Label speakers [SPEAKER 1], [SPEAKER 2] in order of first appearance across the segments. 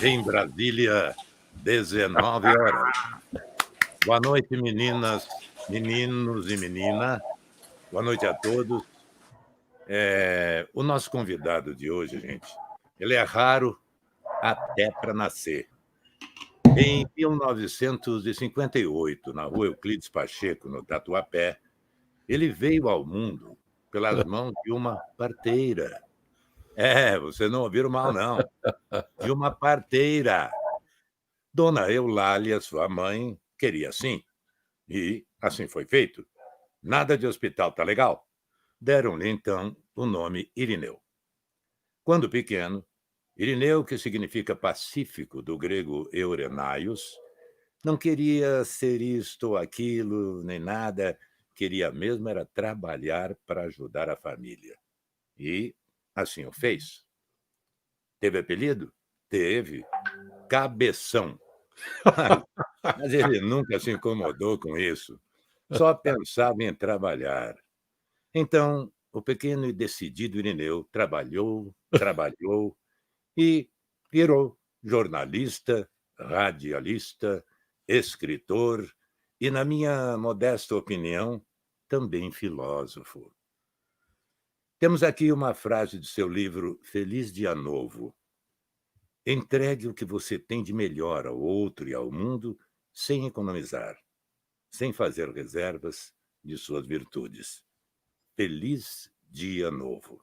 [SPEAKER 1] Em Brasília, 19 horas. Boa noite, meninas, meninos e menina. Boa noite a todos. O nosso convidado de hoje, gente, ele é raro até para nascer. Em 1958, na rua Euclides Pacheco, no Tatuapé, ele veio ao mundo pelas mãos de uma parteira. Vocês não ouviram mal, não. De uma parteira. Dona Eulália, sua mãe, queria assim. E assim foi feito. Nada de hospital, tá legal? Deram-lhe, então, o nome Irineu. Quando pequeno, Irineu, que significa pacífico, do grego Eurenaios, não queria ser isto ou aquilo, nem nada. Queria mesmo era trabalhar para ajudar a família. E assim o fez. Teve apelido? Teve. Cabeção. Mas ele nunca se incomodou com isso. Só pensava em trabalhar. Então, o pequeno e decidido Irineu trabalhou e virou jornalista, radialista, escritor e, na minha modesta opinião, também filósofo. Temos aqui uma frase de seu livro Feliz Dia Novo. Entregue o que você tem de melhor ao outro e ao mundo sem economizar, sem fazer reservas de suas virtudes. Feliz Dia Novo.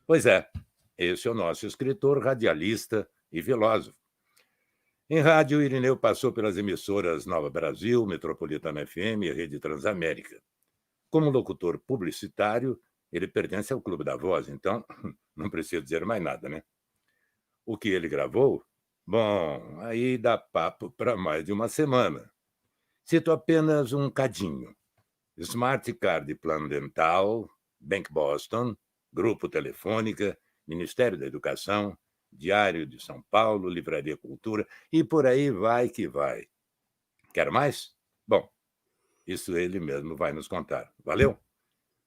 [SPEAKER 1] Pois é, esse é o nosso escritor, radialista e filósofo. Em rádio, Irineu passou pelas emissoras Nova Brasil, Metropolitana FM e Rede Transamérica. Como locutor publicitário, ele pertence ao Clube da Voz, então não preciso dizer mais nada, né? O que ele gravou? Bom, aí dá papo para mais de uma semana. Cito apenas um cadinho. Smart Card Plano Dental, Bank Boston, Grupo Telefônica, Ministério da Educação, Diário de São Paulo, Livraria Cultura, e por aí vai que vai. Quer mais? Bom, isso ele mesmo vai nos contar. Valeu?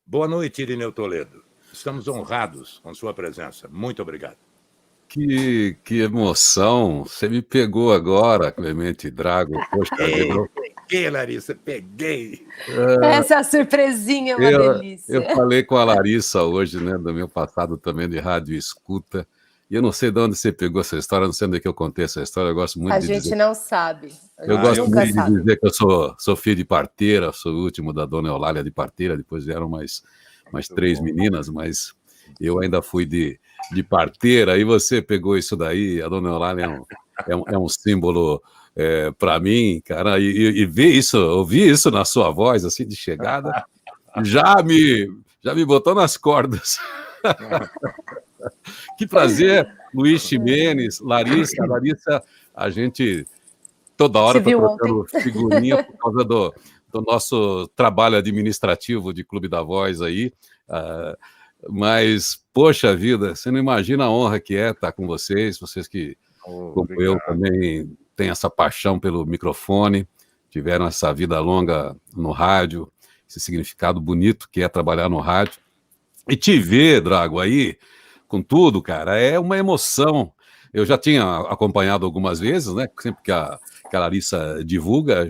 [SPEAKER 1] Boa noite, Irineu Toledo. Estamos honrados com sua presença. Muito obrigado.
[SPEAKER 2] Que emoção! Você me pegou agora, Clemente Drago. Poxa vida.
[SPEAKER 1] Peguei, Larissa, peguei.
[SPEAKER 3] Essa surpresinha é uma delícia.
[SPEAKER 2] Eu falei com a Larissa hoje, né, do meu passado também de rádio escuta, e eu não sei de onde você pegou essa história, não sei onde é que eu contei essa história, eu gosto muito de dizer.
[SPEAKER 3] A gente não sabe.
[SPEAKER 2] Eu gosto muito de dizer que eu sou filho de parteira, sou o último da dona Eulália de parteira, depois vieram mais 3 meninas, mas eu ainda fui de parteira, e você pegou isso daí, a dona Eulália é um símbolo para mim, cara, e ver isso, ouvir isso na sua voz, assim, de chegada, já me botou nas cordas. Que prazer, Luiz Ximenes, Larissa, a gente toda hora está trocando figurinha por causa do nosso trabalho administrativo de Clube da Voz aí, mas, poxa vida, você não imagina a honra que é estar com vocês que, como eu, também têm essa paixão pelo microfone, tiveram essa vida longa no rádio, esse significado bonito que é trabalhar no rádio. E te ver, Drago, aí, com tudo, cara, é uma emoção. Eu já tinha acompanhado algumas vezes, né? Sempre que a Larissa divulga,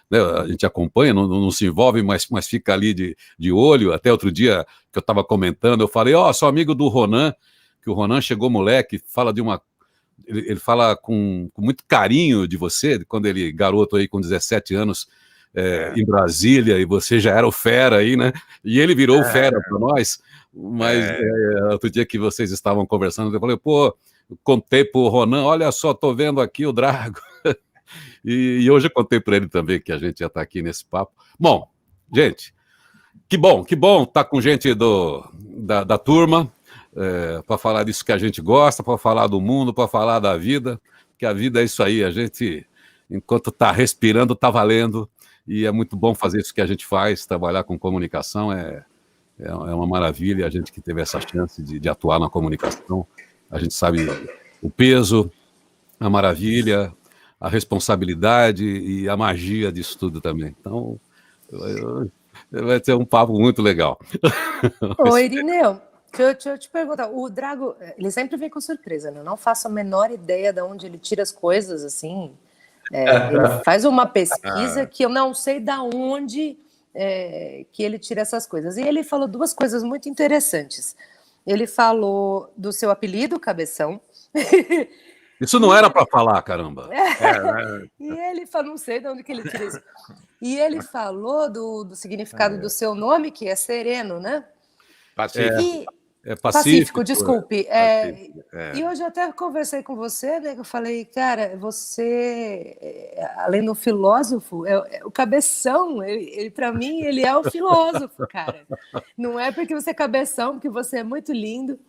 [SPEAKER 2] né, a gente acompanha, não se envolve, mas fica ali de olho. Até outro dia que eu estava comentando, eu falei, sou amigo do Ronan, que o Ronan chegou moleque, fala de uma... Ele fala com muito carinho de você, quando ele, garoto aí com 17 anos, em Brasília, e você já era o fera aí, né? E ele virou o fera para nós, mas outro dia que vocês estavam conversando, eu falei, contei pro Ronan, olha só, tô vendo aqui o Drago. E hoje eu contei para ele também que a gente já está aqui nesse papo. Bom, gente, que bom estar com gente da turma, para falar disso que a gente gosta, para falar do mundo, para falar da vida, porque a vida é isso aí, a gente, enquanto está respirando, está valendo, e é muito bom fazer isso que a gente faz, trabalhar com comunicação, é uma maravilha, a gente que teve essa chance de atuar na comunicação, a gente sabe o peso, a maravilha, a responsabilidade e a magia disso tudo também. Então, vai ser um papo muito legal.
[SPEAKER 3] Ô, Irineu, Deixa eu te perguntar, o Drago, ele sempre vem com surpresa, né? Eu não faço a menor ideia de onde ele tira as coisas, assim. Ele faz uma pesquisa que eu não sei de onde que ele tira essas coisas. E ele falou duas coisas muito interessantes. Ele falou do seu apelido, Cabeção.
[SPEAKER 2] Isso não era para falar, caramba.
[SPEAKER 3] E ele falou, não sei de onde que ele tira isso. E ele falou do significado do seu nome, que é sereno, né?
[SPEAKER 1] Pacífico.
[SPEAKER 3] Pacífico, desculpe. E hoje eu até conversei com você, né? Que eu falei, cara, você, além do filósofo, o Cabeção. Ele para mim, ele é o filósofo, cara. Não é porque você é cabeção, porque você é muito lindo.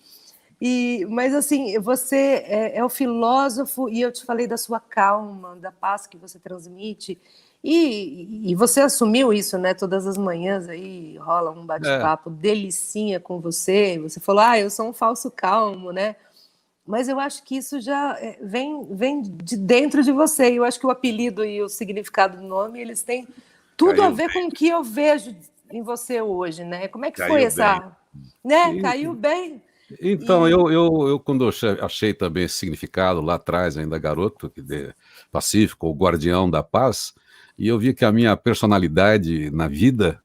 [SPEAKER 3] Mas assim, você é o filósofo, e eu te falei da sua calma, da paz que você transmite. E você assumiu isso, né? Todas as manhãs aí rola um bate-papo delicinha com você. Você falou, eu sou um falso calmo, né? Mas eu acho que isso já vem de dentro de você. E eu acho que o apelido e o significado do nome, eles têm tudo a ver com o que eu vejo em você hoje, né? Como é que foi essa... Né? Caiu bem.
[SPEAKER 2] Então, eu quando eu achei também esse significado lá atrás, ainda garoto, Pacífico, o guardião da paz, e eu vi que a minha personalidade na vida,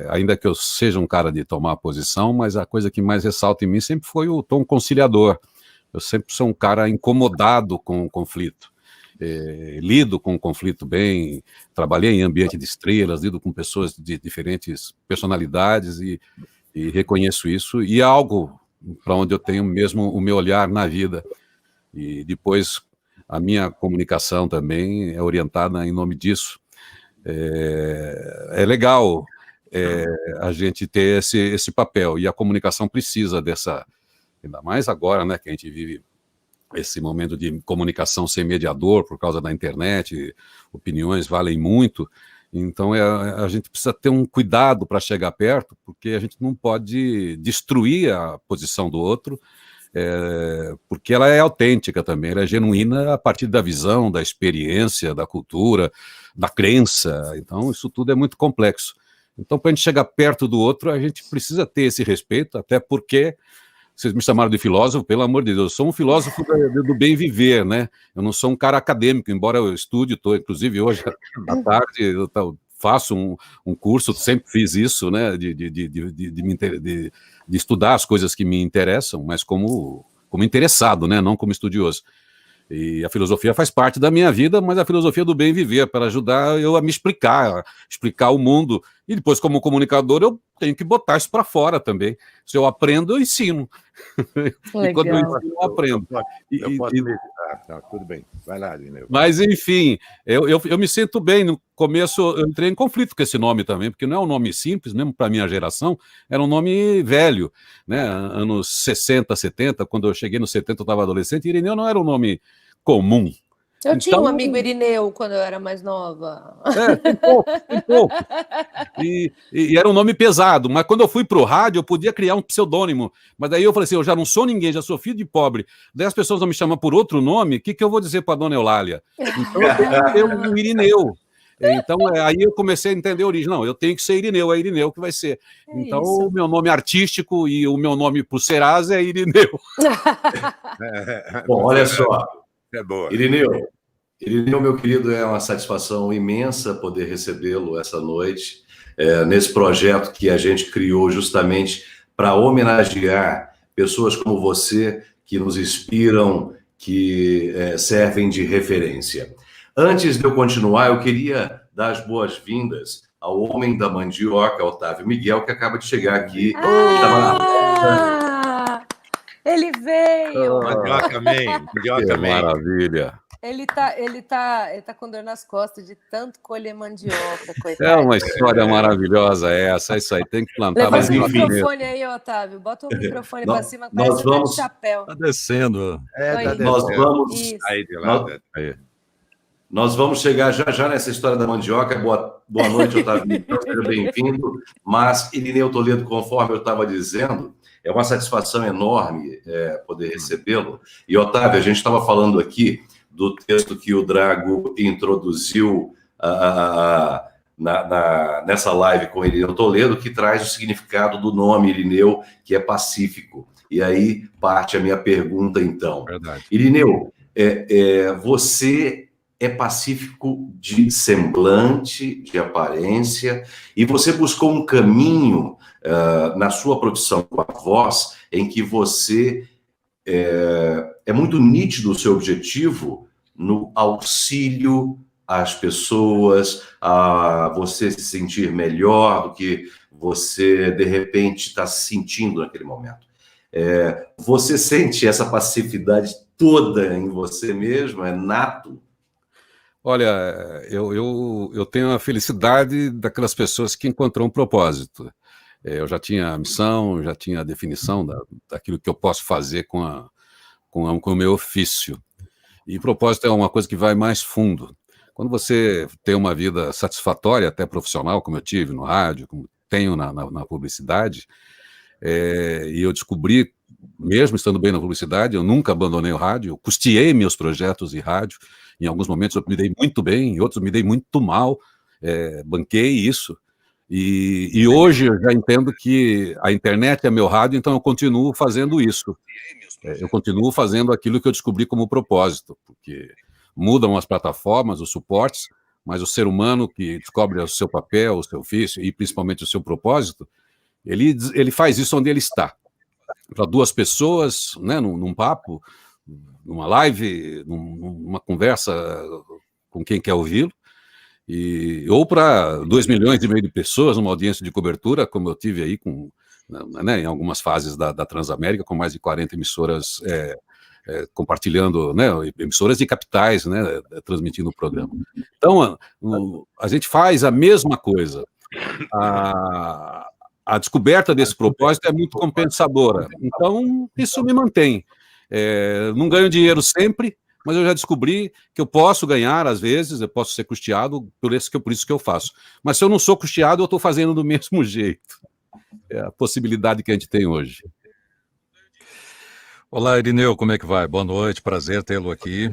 [SPEAKER 2] ainda que eu seja um cara de tomar posição, mas a coisa que mais ressalta em mim sempre foi o tom conciliador. Eu sempre sou um cara incomodado com o conflito. Lido com o conflito bem, trabalhei em ambiente de estrelas, lido com pessoas de diferentes personalidades e reconheço isso, e é algo para onde eu tenho mesmo o meu olhar na vida. E depois a minha comunicação também é orientada em nome disso. É legal a gente ter esse papel, e a comunicação precisa dessa, ainda mais agora, né, que a gente vive esse momento de comunicação sem mediador por causa da internet, opiniões valem muito. Então, a gente precisa ter um cuidado para chegar perto, porque a gente não pode destruir a posição do outro, porque ela é autêntica também, ela é genuína a partir da visão, da experiência, da cultura, da crença. Então, isso tudo é muito complexo. Então, para a gente chegar perto do outro, a gente precisa ter esse respeito, até porque... Vocês me chamaram de filósofo, pelo amor de Deus, eu sou um filósofo do bem viver, né? Eu não sou um cara acadêmico, embora eu estude, inclusive hoje à tarde eu faço um curso, sempre fiz isso, né? De estudar as coisas que me interessam, mas como interessado, né? Não como estudioso. E a filosofia faz parte da minha vida, mas a filosofia do bem viver, para ajudar eu a me explicar o mundo. E depois, como comunicador, eu tenho que botar isso para fora também. Se eu aprendo, eu ensino. E quando eu ensino, eu aprendo.
[SPEAKER 1] Eu posso meditar, tudo bem. Vai lá, Irineu.
[SPEAKER 2] Mas, enfim, eu me sinto bem. No começo, eu entrei em conflito com esse nome também, porque não é um nome simples, mesmo para a minha geração, era um nome velho, né? Anos 60, 70, quando eu cheguei nos 70, eu estava adolescente, Irineu não era um nome comum.
[SPEAKER 3] Eu tinha um amigo Irineu quando eu era mais nova.
[SPEAKER 2] Tem pouco. E era um nome pesado, mas quando eu fui para o rádio, eu podia criar um pseudônimo. Mas daí eu falei assim, eu já não sou ninguém, já sou filho de pobre. Daí as pessoas vão me chamar por outro nome, o que eu vou dizer para a dona Eulália? Então eu tenho que ter um Irineu. Então aí eu comecei a entender a origem. Não, eu tenho que ser Irineu, é Irineu que vai ser. Então o meu nome artístico e o meu nome para o Serasa é Irineu.
[SPEAKER 4] Bom, olha só.
[SPEAKER 1] É boa.
[SPEAKER 4] Irineu, meu querido, é uma satisfação imensa poder recebê-lo essa noite, nesse projeto que a gente criou justamente para homenagear pessoas como você, que nos inspiram, que servem de referência. Antes de eu continuar, eu queria dar as boas-vindas ao homem da mandioca, Otávio Miguel, que acaba de chegar aqui.
[SPEAKER 3] Ele veio!
[SPEAKER 1] Mandioca Man.
[SPEAKER 2] Maravilha!
[SPEAKER 3] Ele tá com dor nas costas de tanto colher mandioca, coitado.
[SPEAKER 2] É uma história maravilhosa essa, isso aí, tem que plantar
[SPEAKER 3] mais
[SPEAKER 2] mais
[SPEAKER 3] o microfone aí, Otávio, bota o microfone para cima,
[SPEAKER 4] nós vamos...
[SPEAKER 3] de chapéu.
[SPEAKER 2] Tá descendo.
[SPEAKER 4] Nós vamos chegar já nessa história da mandioca. Boa noite, Otávio, seja bem-vindo. Mas, Irineu Toledo, conforme eu estava dizendo, é uma satisfação enorme poder recebê-lo. E, Otávio, a gente estava falando aqui do texto que o Drago introduziu nessa live com Irineu Toledo, que traz o significado do nome Irineu, que é pacífico. E aí parte a minha pergunta, então.
[SPEAKER 5] Verdade.
[SPEAKER 4] Irineu, você é pacífico de semblante, de aparência, e você buscou um caminho na sua profissão com a voz, em que você é muito nítido o seu objetivo no auxílio às pessoas, a você se sentir melhor do que você, de repente, está se sentindo naquele momento. Você sente essa passividade toda em você mesmo? É nato?
[SPEAKER 2] Olha, eu tenho a felicidade daquelas pessoas que encontrou um propósito. Eu já tinha a missão, já tinha a definição daquilo que eu posso fazer com o meu ofício. E propósito é uma coisa que vai mais fundo. Quando você tem uma vida satisfatória, até profissional, como eu tive no rádio, como tenho na publicidade, e eu descobri, mesmo estando bem na publicidade, eu nunca abandonei o rádio, eu custeei meus projetos de rádio. Em alguns momentos eu me dei muito bem, em outros me dei muito mal, banquei isso. E hoje eu já entendo que a internet é meu rádio, então eu continuo fazendo isso. Eu continuo fazendo aquilo que eu descobri como propósito, porque mudam as plataformas, os suportes, mas o ser humano que descobre o seu papel, o seu ofício e principalmente o seu propósito, ele faz isso onde ele está. Para duas pessoas, né, num papo, numa live, numa conversa com quem quer ouvi-lo, ou para 2,5 milhões de pessoas, numa audiência de cobertura, como eu tive aí né, em algumas fases da Transamérica, com mais de 40 emissoras compartilhando, né, emissoras de capitais, né, transmitindo o programa. Então, a gente faz a mesma coisa. A descoberta desse propósito é muito compensadora. Então, isso me mantém. Não ganho dinheiro sempre, mas eu já descobri que eu posso ganhar, às vezes, eu posso ser custeado, por isso que eu faço. Mas se eu não sou custeado, eu estou fazendo do mesmo jeito. É a possibilidade que a gente tem hoje.
[SPEAKER 5] Olá, Irineu, como é que vai? Boa noite, prazer tê-lo aqui.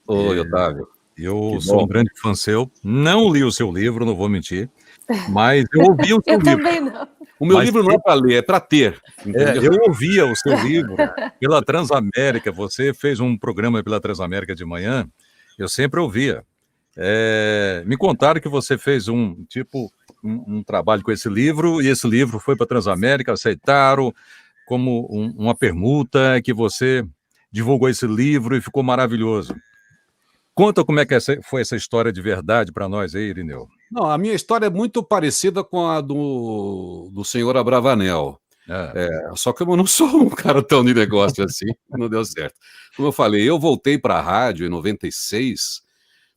[SPEAKER 2] Oi, Otávio.
[SPEAKER 5] Eu sou um grande fã seu, não li o seu livro, não vou mentir, mas eu ouvi o seu livro.
[SPEAKER 3] Eu também não.
[SPEAKER 2] O meu livro não é para ler, é para ter.
[SPEAKER 5] Eu ouvia o seu livro pela Transamérica, você fez um programa pela Transamérica de manhã, eu sempre ouvia. Me contaram que você fez um trabalho com esse livro, e esse livro foi para a Transamérica, aceitaram como uma permuta, que você divulgou esse livro e ficou maravilhoso. Conta como é que foi essa história de verdade para nós aí, Irineu.
[SPEAKER 2] Não, a minha história é muito parecida com a do senhor Abravanel. Só que eu não sou um cara tão de negócio assim, não deu certo. Como eu falei, eu voltei para a rádio em 96,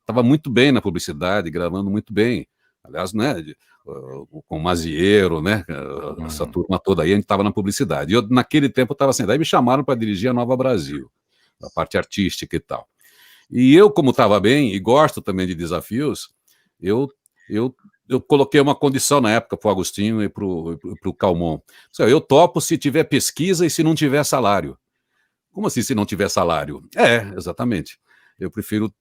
[SPEAKER 2] estava muito bem na publicidade, gravando muito bem. Aliás, né, com o Mazieiro, né, essa turma toda aí, a gente estava na publicidade. E eu, naquele tempo, estava assim, daí me chamaram para dirigir a Nova Brasil, a parte artística e tal. E eu, como estava bem, e gosto também de desafios, eu coloquei uma condição na época para o Agostinho e para o Calmon. Eu topo se tiver pesquisa e se não tiver salário. Como assim se não tiver salário? Exatamente. Eu prefiro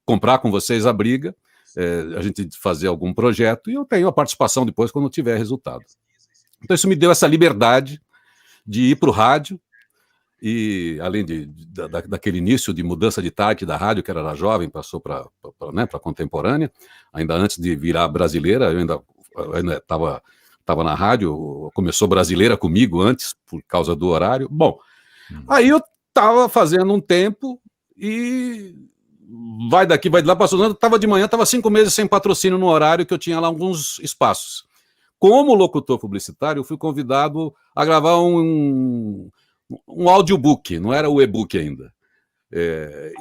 [SPEAKER 2] comprar com vocês a briga, a gente fazer algum projeto, e eu tenho a participação depois quando tiver resultado. Então isso me deu essa liberdade de ir para o rádio, e além daquele início de mudança de target da rádio, que era da jovem, passou para a contemporânea, ainda antes de virar brasileira, eu ainda estava na rádio, começou brasileira comigo antes, por causa do horário. Bom, aí eu estava fazendo um tempo e vai daqui, vai de lá, passou, estava de manhã, estava 5 meses sem patrocínio no horário, que eu tinha lá alguns espaços. Como locutor publicitário, eu fui convidado a gravar um audiobook, não era o e-book ainda.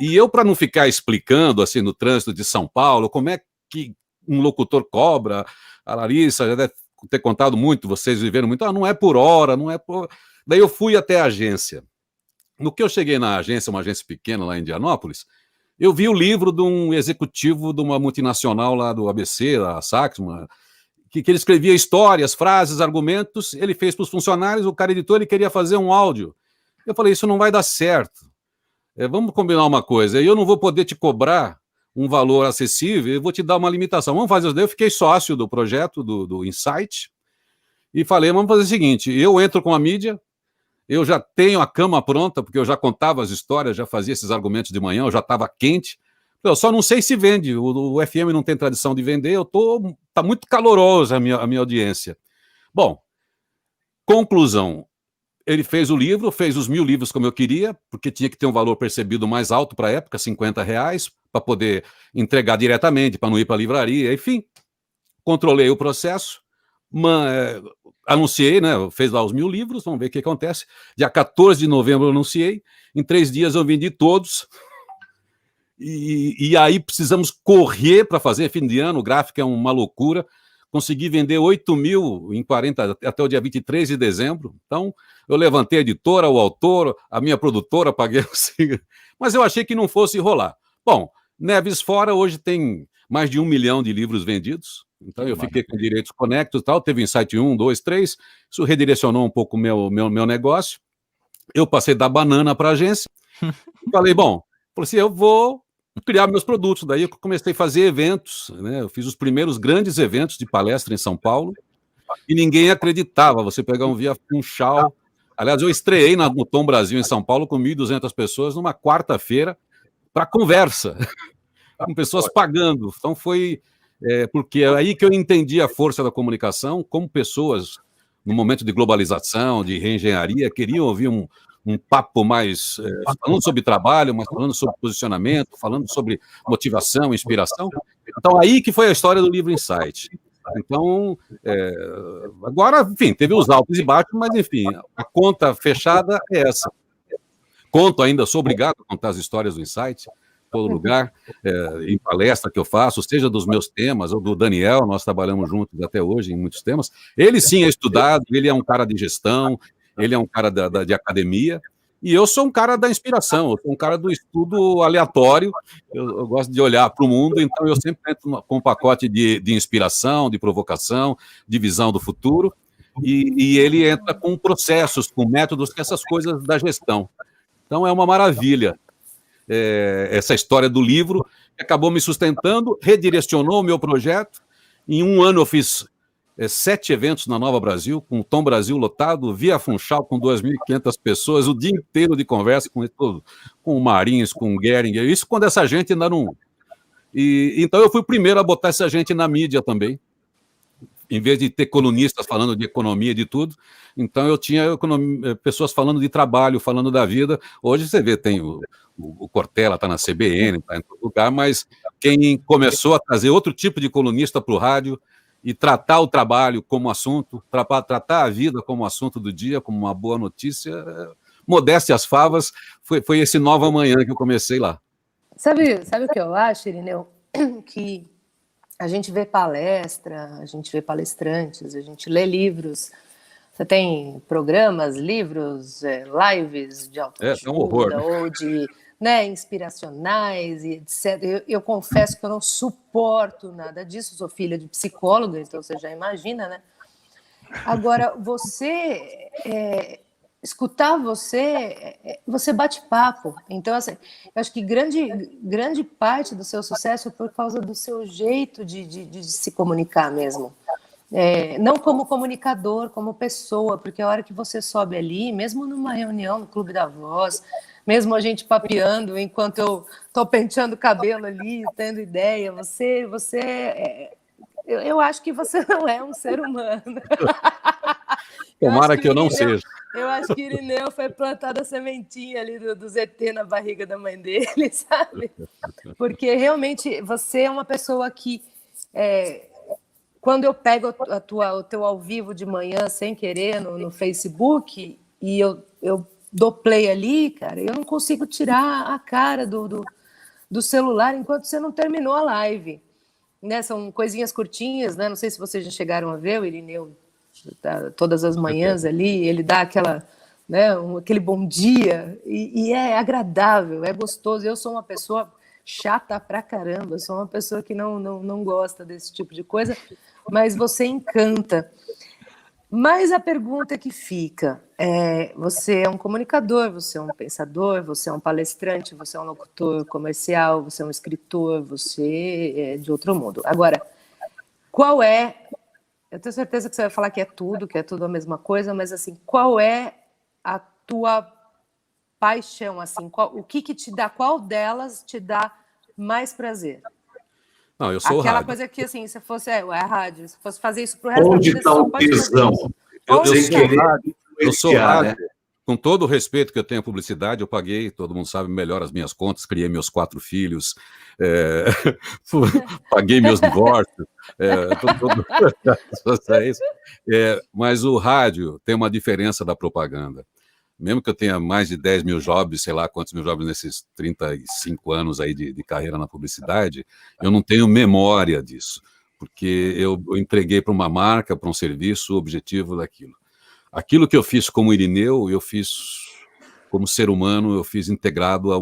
[SPEAKER 2] E eu, para não ficar explicando assim no trânsito de São Paulo, como é que um locutor cobra, a Larissa já deve ter contado muito, vocês viveram muito, não é por hora, não é por... Daí eu fui até a agência. No que eu cheguei na agência, uma agência pequena lá em Indianópolis, eu vi o livro de um executivo de uma multinacional lá do ABC, da Saks, que ele escrevia histórias, frases, argumentos, ele fez para os funcionários, o cara editor, ele queria fazer um áudio. Eu falei, isso não vai dar certo. Vamos combinar uma coisa, eu não vou poder te cobrar um valor acessível, eu vou te dar uma limitação. Vamos fazer isso daí. Eu fiquei sócio do projeto do Insight e falei, vamos fazer o seguinte, eu entro com a mídia, eu já tenho a cama pronta, porque eu já contava as histórias, já fazia esses argumentos de manhã, eu já estava quente. Eu só não sei se vende, o FM não tem tradição de vender, tá muito calorosa a minha audiência. Bom, conclusão, ele fez o livro, fez os 1000 livros como eu queria, porque tinha que ter um valor percebido mais alto para a época, R$50, para poder entregar diretamente, para não ir para a livraria, enfim. Controlei o processo, anunciei, né? Fez lá os 1000 livros, vamos ver o que acontece. Dia 14 de novembro eu anunciei, em 3 dias eu vendi todos. E aí precisamos correr para fazer, fim de ano, o gráfico é uma loucura. Consegui vender 8.000 em 40, até o dia 23 de dezembro. Então, eu levantei a editora, o autor, a minha produtora, paguei mas eu achei que não fosse rolar. Bom, Neves fora, hoje tem mais de 1 milhão de livros vendidos. Então, eu fiquei com direitos conectos e tal. Teve Insight 1, 2, 3. Isso redirecionou um pouco o meu negócio. Eu passei da banana para a agência. Falei assim, eu vou criar meus produtos. Daí eu comecei a fazer eventos, né? Eu fiz os primeiros grandes eventos de palestra em São Paulo e ninguém acreditava. Você pegar um Via Funchal. Aliás, eu estreei no Tom Brasil em São Paulo com 1.200 pessoas numa quarta-feira para conversa, com pessoas pagando. Então foi porque é aí que eu entendi a força da comunicação, como pessoas, no momento de globalização, de reengenharia, queriam ouvir um papo mais falando sobre trabalho, mas falando sobre posicionamento, falando sobre motivação, inspiração. Então, aí que foi a história do livro Insight. Então, agora, enfim, teve os altos e baixos, mas, enfim, a conta fechada é essa. Conto ainda, sou obrigado a contar as histórias do Insight, em todo lugar, em palestra que eu faço, seja dos meus temas, ou do Daniel, nós trabalhamos juntos até hoje em muitos temas. Ele, sim, é estudado, ele é um cara de gestão, ele é um cara de academia, e eu sou um cara da inspiração, eu sou um cara do estudo aleatório, eu gosto de olhar para o mundo, então eu sempre entro com um pacote de inspiração, de provocação, de visão do futuro, e ele entra com processos, com métodos, com essas coisas da gestão. Então é uma maravilha essa história do livro, que acabou me sustentando, redirecionou o meu projeto. Em um ano eu fiz 7 eventos na Nova Brasil, com o Tom Brasil lotado, Via Funchal com 2.500 pessoas, o dia inteiro de conversa com o Marins, com o Gehringer, isso quando essa gente ainda não... Então eu fui o primeiro a botar essa gente na mídia também, em vez de ter colunistas falando de economia, de tudo, então eu tinha pessoas falando de trabalho, falando da vida. Hoje você vê, tem o Cortella, está na CBN, está em todo lugar, mas quem começou a trazer outro tipo de colunista para o rádio e tratar o trabalho como assunto, tratar a vida como assunto do dia, como uma boa notícia, modéstia às favas, foi esse Nova Manhã que eu comecei lá.
[SPEAKER 3] Sabe o que eu acho, Irineu? Que a gente vê palestra, a gente vê palestrantes, a gente lê livros. Você tem programas, livros, lives de autoajuda ou de inspiracionais e etc. Eu confesso que eu não suporto nada disso, sou filha de psicóloga, então você já imagina, né? Agora, escutar você bate papo. Então, assim, eu acho que grande parte do seu sucesso é por causa do seu jeito de se comunicar mesmo. Não como comunicador, como pessoa, porque a hora que você sobe ali, mesmo numa reunião no Clube da Voz, mesmo a gente papeando enquanto eu estou penteando o cabelo ali, tendo ideia, eu acho que você não é um ser humano.
[SPEAKER 2] Tomara que eu não seja.
[SPEAKER 3] Eu acho que Irineu foi plantada a sementinha ali do ZT na barriga da mãe dele, sabe? Porque realmente você é uma pessoa que, quando eu pego o teu ao vivo de manhã sem querer no Facebook e eu dou play ali, cara, eu não consigo tirar a cara do celular enquanto você não terminou a live. Né? São coisinhas curtinhas, né? Não sei se vocês já chegaram a ver o Irineu todas as manhãs ali, ele dá aquele bom dia, e é agradável, é gostoso. Eu sou uma pessoa chata pra caramba, sou uma pessoa que não gosta desse tipo de coisa, mas você encanta. Mas a pergunta que fica você é um comunicador, você é um pensador, você é um palestrante, você é um locutor comercial, você é um escritor, você é de outro mundo. Agora, qual é... Eu tenho certeza que você vai falar que é tudo a mesma coisa, mas assim, qual é a tua paixão? Assim, o que te dá, qual delas te dá mais prazer?
[SPEAKER 2] Não, eu sou
[SPEAKER 3] aquela
[SPEAKER 2] rádio.
[SPEAKER 3] coisa que, assim, se fosse a rádio, se fosse fazer isso pro resto da
[SPEAKER 4] Onde
[SPEAKER 3] vida,
[SPEAKER 4] está
[SPEAKER 3] você só
[SPEAKER 4] o
[SPEAKER 3] pode fazer
[SPEAKER 4] tesão?
[SPEAKER 3] isso.
[SPEAKER 2] Eu sou rádio.
[SPEAKER 4] Né?
[SPEAKER 2] Com todo o respeito que eu tenho à publicidade, eu paguei, todo mundo sabe melhor as minhas contas, criei meus 4 filhos, paguei meus divórcios, mas o rádio tem uma diferença da propaganda. Mesmo que eu tenha mais de 10 mil jobs, sei lá quantos mil jobs nesses 35 anos aí de carreira na publicidade, eu não tenho memória disso, porque eu entreguei para uma marca, para um serviço, o objetivo daquilo. Aquilo que eu fiz como Irineu, eu fiz como ser humano, eu fiz integrado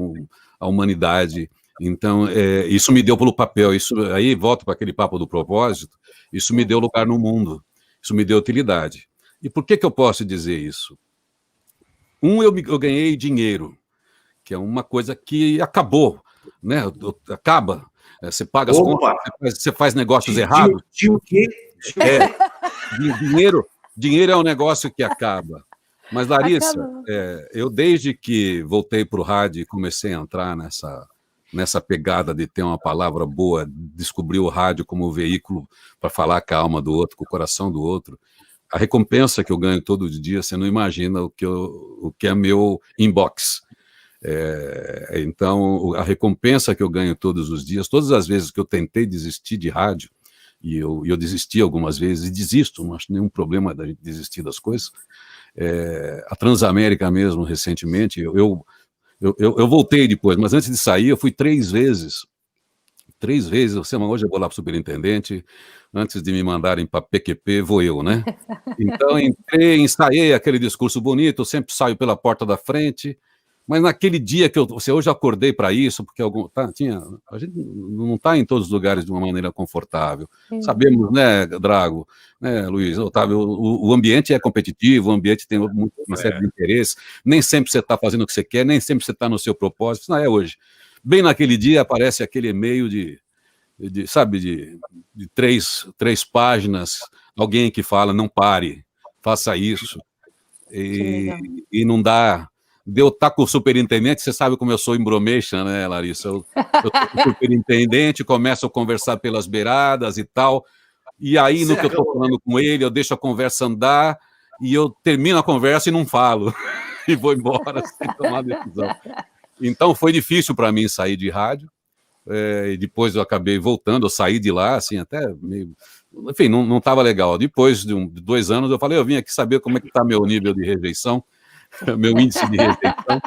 [SPEAKER 2] à humanidade. Então, isso me deu pelo papel, isso aí volto para aquele papo do propósito, isso me deu lugar no mundo, isso me deu utilidade. E por que eu posso dizer isso? Eu ganhei dinheiro, que é uma coisa que acabou, né? Acaba. Você paga as contas, você faz negócios errados.
[SPEAKER 4] O quê?
[SPEAKER 2] Dinheiro é um negócio que acaba. Mas, Larissa, eu desde que voltei para o rádio e comecei a entrar nessa pegada de ter uma palavra boa, descobrir o rádio como veículo para falar com a alma do outro, com o coração do outro, a recompensa que eu ganho todo dia, você não imagina o que é meu inbox. Então, a recompensa que eu ganho todos os dias, todas as vezes que eu tentei desistir de rádio, e eu desisti algumas vezes, e desisto, não acho nenhum problema da gente desistir das coisas. A Transamérica mesmo, recentemente, eu voltei depois, mas antes de sair, eu fui 3 vezes. 3 vezes, hoje eu vou lá para o superintendente, antes de me mandarem para PQP, vou eu, né? Então, ensaiei aquele discurso bonito, eu sempre saio pela porta da frente, mas naquele dia que hoje eu acordei para isso, porque a gente não está em todos os lugares de uma maneira confortável. Sabemos, né, Drago, né, Luiz, Otávio, o ambiente é competitivo, o ambiente tem uma série de interesses, nem sempre você está fazendo o que você quer, nem sempre você está no seu propósito, isso não é hoje. Bem naquele dia aparece aquele e-mail de 3 páginas, alguém que fala, não pare, faça isso. E não dá. Eu estar com o superintendente, você sabe como eu sou embromation, né, Larissa? Eu estou com o superintendente, começo a conversar pelas beiradas e tal, e aí no que eu estou falando com ele, eu deixo a conversa andar, e eu termino a conversa e não falo, e vou embora sem tomar decisão. Então foi difícil para mim sair de rádio, e depois eu acabei voltando, eu saí de lá, assim, até meio... Enfim, não estava legal. Depois de 2 anos, eu falei, eu vim aqui saber como é que está meu nível de rejeição, meu índice de rejeição,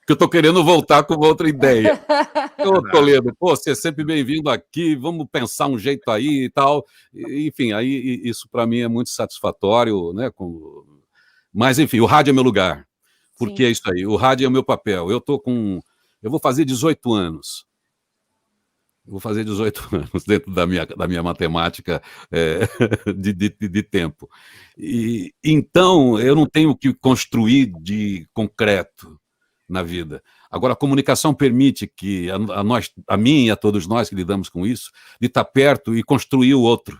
[SPEAKER 2] que eu estou querendo voltar com outra ideia. Toledo, você é sempre bem-vindo aqui, vamos pensar um jeito aí e tal. Enfim, aí isso para mim é muito satisfatório, né? Mas, enfim, o rádio é meu lugar. Porque é isso aí, o rádio é o meu papel. Eu vou fazer 18 anos. Vou fazer 18 anos dentro da minha matemática de tempo. Então, eu não tenho o que construir de concreto na vida. Agora, a comunicação permite que a mim e a todos nós que lidamos com isso, de estar perto e construir o outro.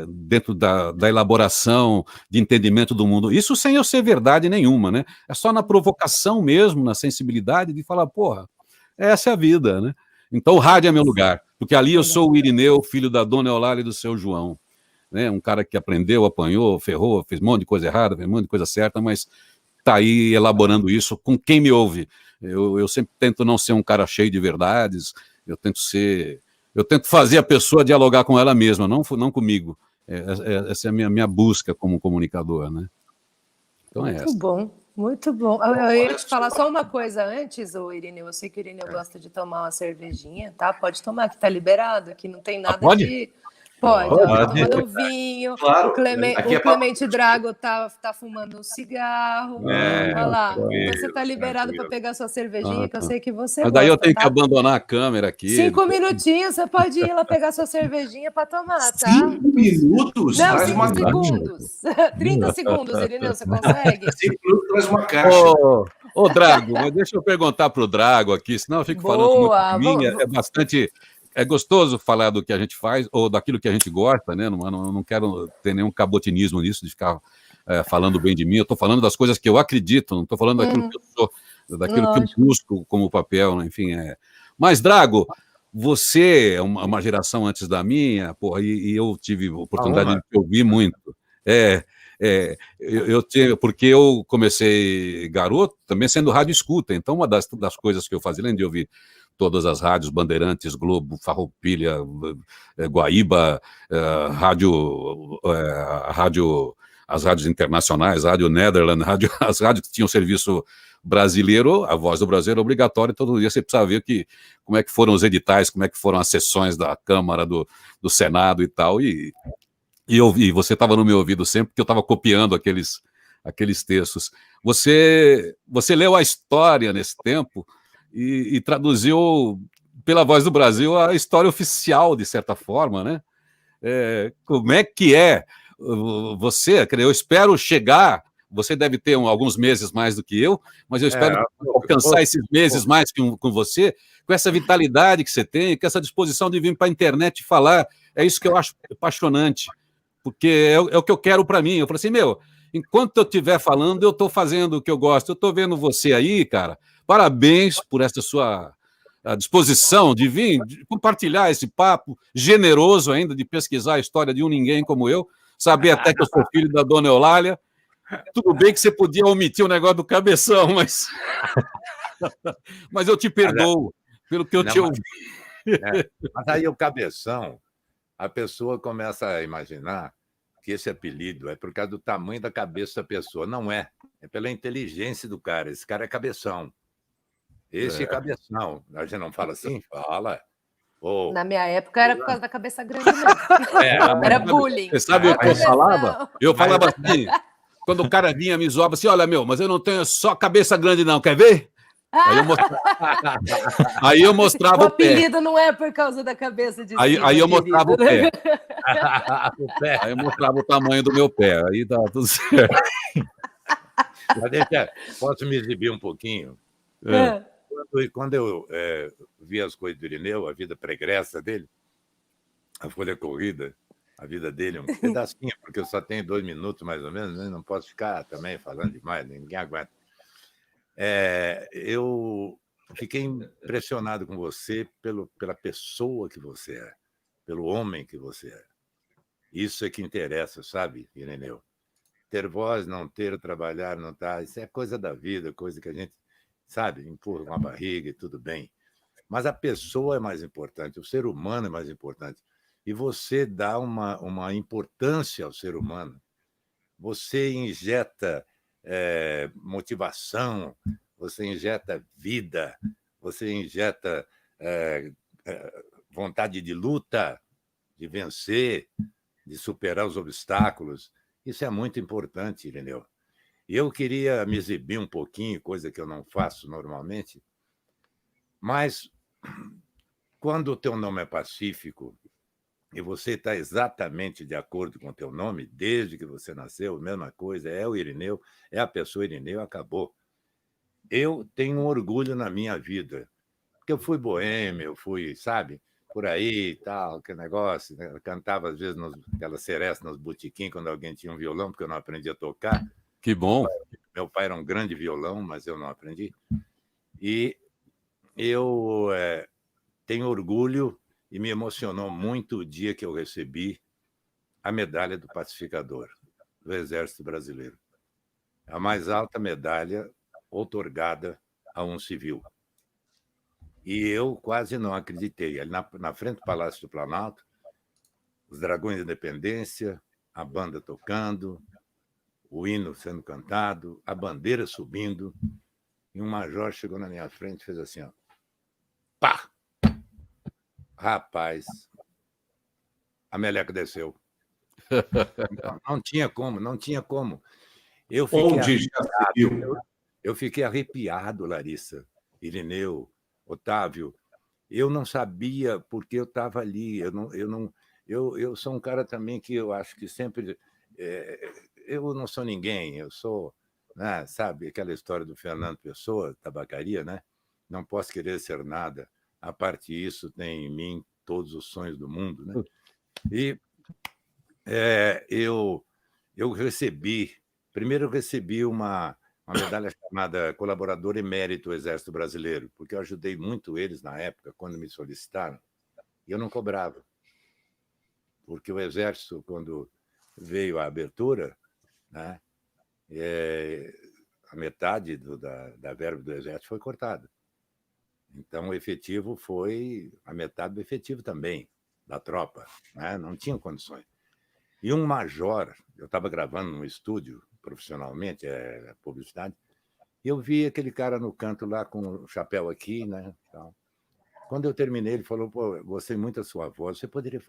[SPEAKER 2] Dentro da elaboração, de entendimento do mundo. Isso sem eu ser verdade nenhuma, né? É só na provocação mesmo, na sensibilidade de falar, porra, essa é a vida, né? Então o rádio é meu lugar, porque ali eu sou o Irineu, filho da dona Eulália e do seu João, né? Um cara que aprendeu, apanhou, ferrou, fez um monte de coisa errada, fez um monte de coisa certa, mas está aí elaborando isso com quem me ouve. Eu sempre tento não ser um cara cheio de verdades, eu tento fazer a pessoa dialogar com ela mesma, não comigo. Essa é a minha busca como comunicador, né? Então é essa.
[SPEAKER 3] Muito bom. Muito bom. Eu ia te falar só uma coisa antes, Irineu. Eu sei que o Irineu gosta de tomar uma cervejinha, tá? Pode tomar, que tá liberado, que não tem nada de... Pode, ó, tá
[SPEAKER 5] Pode.
[SPEAKER 3] tomando vinho,
[SPEAKER 4] Claro,
[SPEAKER 3] o
[SPEAKER 4] aqui é papo.
[SPEAKER 3] Clemente Drago tá fumando um cigarro. Olha lá, então você tá liberado para pegar sua cervejinha, que eu
[SPEAKER 2] tá.
[SPEAKER 3] sei que você
[SPEAKER 2] Mas daí eu
[SPEAKER 3] gosta,
[SPEAKER 2] tenho que
[SPEAKER 3] tá?
[SPEAKER 2] abandonar a câmera aqui.
[SPEAKER 3] 5 minutinhos, você pode ir lá pegar sua cervejinha para tomar, tá?
[SPEAKER 4] 5 minutos?
[SPEAKER 3] Não,
[SPEAKER 4] Traz
[SPEAKER 3] 5
[SPEAKER 4] uma caixa.
[SPEAKER 3] segundos. 30 segundos, Irineu, você consegue?
[SPEAKER 4] 5 minutos, traz uma caixa.
[SPEAKER 2] Ô, Drago, mas deixa eu perguntar pro Drago aqui, senão eu fico falando muito de mim, é bastante... É gostoso falar do que a gente faz, ou daquilo que a gente gosta, né? Não quero ter nenhum cabotinismo nisso, de ficar falando bem de mim. Eu estou falando das coisas que eu acredito, não estou falando daquilo que eu sou, daquilo que eu busco como papel, né? Enfim. Mas, Drago, você é uma geração antes da minha, porra, e eu tive a oportunidade de te ouvir muito. Porque eu comecei garoto também sendo rádio escuta, então uma das coisas que eu fazia, além de ouvir todas as rádios, Bandeirantes, Globo, Farroupilha, Guaíba, as rádios internacionais, Rádio Netherlands, as rádios que tinham serviço brasileiro, a Voz do Brasil era obrigatória, todo dia você precisava ver como é que foram os editais, como é que foram as sessões da Câmara, do Senado e tal, e você estava no meu ouvido sempre, porque eu estava copiando aqueles textos. Você leu a história nesse tempo e traduziu pela Voz do Brasil a história oficial, de certa forma, né? Como é que é você? Eu espero chegar, você deve ter alguns meses mais do que eu, mas eu espero alcançar esses meses mais com você, com essa vitalidade que você tem, com essa disposição de vir para a internet e falar. É isso que eu acho apaixonante, porque é o que eu quero para mim. Eu falei assim, enquanto eu estiver falando, eu estou fazendo o que eu gosto. Eu estou vendo você aí, cara. Parabéns por essa sua disposição de vir de compartilhar esse papo generoso ainda, de pesquisar a história de um ninguém como eu, saber até que eu sou filho da dona Eulália. Tudo bem que você podia omitir o negócio do cabeção, mas eu te perdoo pelo que eu te ouvi.
[SPEAKER 1] Mas aí o cabeção, a pessoa começa a imaginar que esse apelido é por causa do tamanho da cabeça da pessoa. Não é. É pela inteligência do cara. Esse cara é cabeção. Esse é cabeção. A gente não fala assim? Fala.
[SPEAKER 3] Na minha época era por causa da cabeça grande mesmo. Era bullying.
[SPEAKER 2] Você sabe o que eu falava? Eu falava assim, quando o cara vinha me zoava assim, olha, mas eu não tenho só cabeça grande não, quer ver? Aí eu mostrava o pé.
[SPEAKER 3] O apelido não é por causa da cabeça de cima,
[SPEAKER 2] aí eu mostrava o pé.
[SPEAKER 1] Aí
[SPEAKER 2] eu mostrava o tamanho do meu pé. Aí tá tudo certo.
[SPEAKER 1] Posso me exibir um pouquinho? Quando eu vi as coisas do Irineu, a vida pregressa dele, a folha corrida, a vida dele, um pedacinho, porque eu só tenho 2 minutos mais ou menos, né? Não posso ficar também falando demais, ninguém aguenta. Eu fiquei impressionado com você pela pessoa que você é, pelo homem que você é. Isso é que interessa, sabe, Irineu? Ter voz, não ter, trabalhar, não estar, isso é coisa da vida, coisa que a gente, sabe, empurra com a barriga e tudo bem. Mas a pessoa é mais importante, o ser humano é mais importante. E você dá uma importância ao ser humano. Você injeta motivação, você injeta vida, você injeta vontade de luta, de vencer, de superar os obstáculos. Isso é muito importante, Irineu. E eu queria me exibir um pouquinho, coisa que eu não faço normalmente, mas quando o teu nome é Pacífico e você está exatamente de acordo com o teu nome, desde que você nasceu, mesma coisa, é o Irineu, é a pessoa Irineu, acabou. Eu tenho um orgulho na minha vida, porque eu fui boêmio, eu fui, sabe, por aí e tal, que negócio, né? Eu cantava às vezes aquelas serestas nos botequins, quando alguém tinha um violão, porque eu não aprendi a tocar.
[SPEAKER 2] Que bom.
[SPEAKER 1] Meu pai era um grande violão, mas eu não aprendi. E eu tenho orgulho e me emocionou muito o dia que eu recebi a medalha do pacificador do Exército Brasileiro. A mais alta medalha outorgada a um civil. E eu quase não acreditei. Ali na frente do Palácio do Planalto, os Dragões da Independência, a banda tocando, o hino sendo cantado, a bandeira subindo, e um major chegou na minha frente e fez assim, ó, pá! Rapaz, a meleca desceu. Não tinha como, não tinha como. Eu fiquei arrepiado, Larissa, Irineu, Otávio. Eu não sabia porque eu estava ali. Eu sou um cara também que eu acho que sempre... eu não sou ninguém, eu sou... Né, sabe aquela história do Fernando Pessoa, tabacaria, né? Não posso querer ser nada. A parte disso tem em mim todos os sonhos do mundo, né? E eu recebi... Primeiro, eu recebi uma medalha chamada Colaborador Emérito do Exército Brasileiro, porque eu ajudei muito eles na época, quando me solicitaram, e eu não cobrava. Porque o Exército, quando veio a abertura, né, a metade da verba do Exército foi cortada. Então, o efetivo foi a metade do efetivo também, da tropa. Né? Não tinham condições. E um major, eu estava gravando num estúdio profissionalmente, publicidade, e eu vi aquele cara no canto lá com o chapéu aqui, né? Então, quando eu terminei, ele falou: pô, gostei muito da sua voz, você poderia...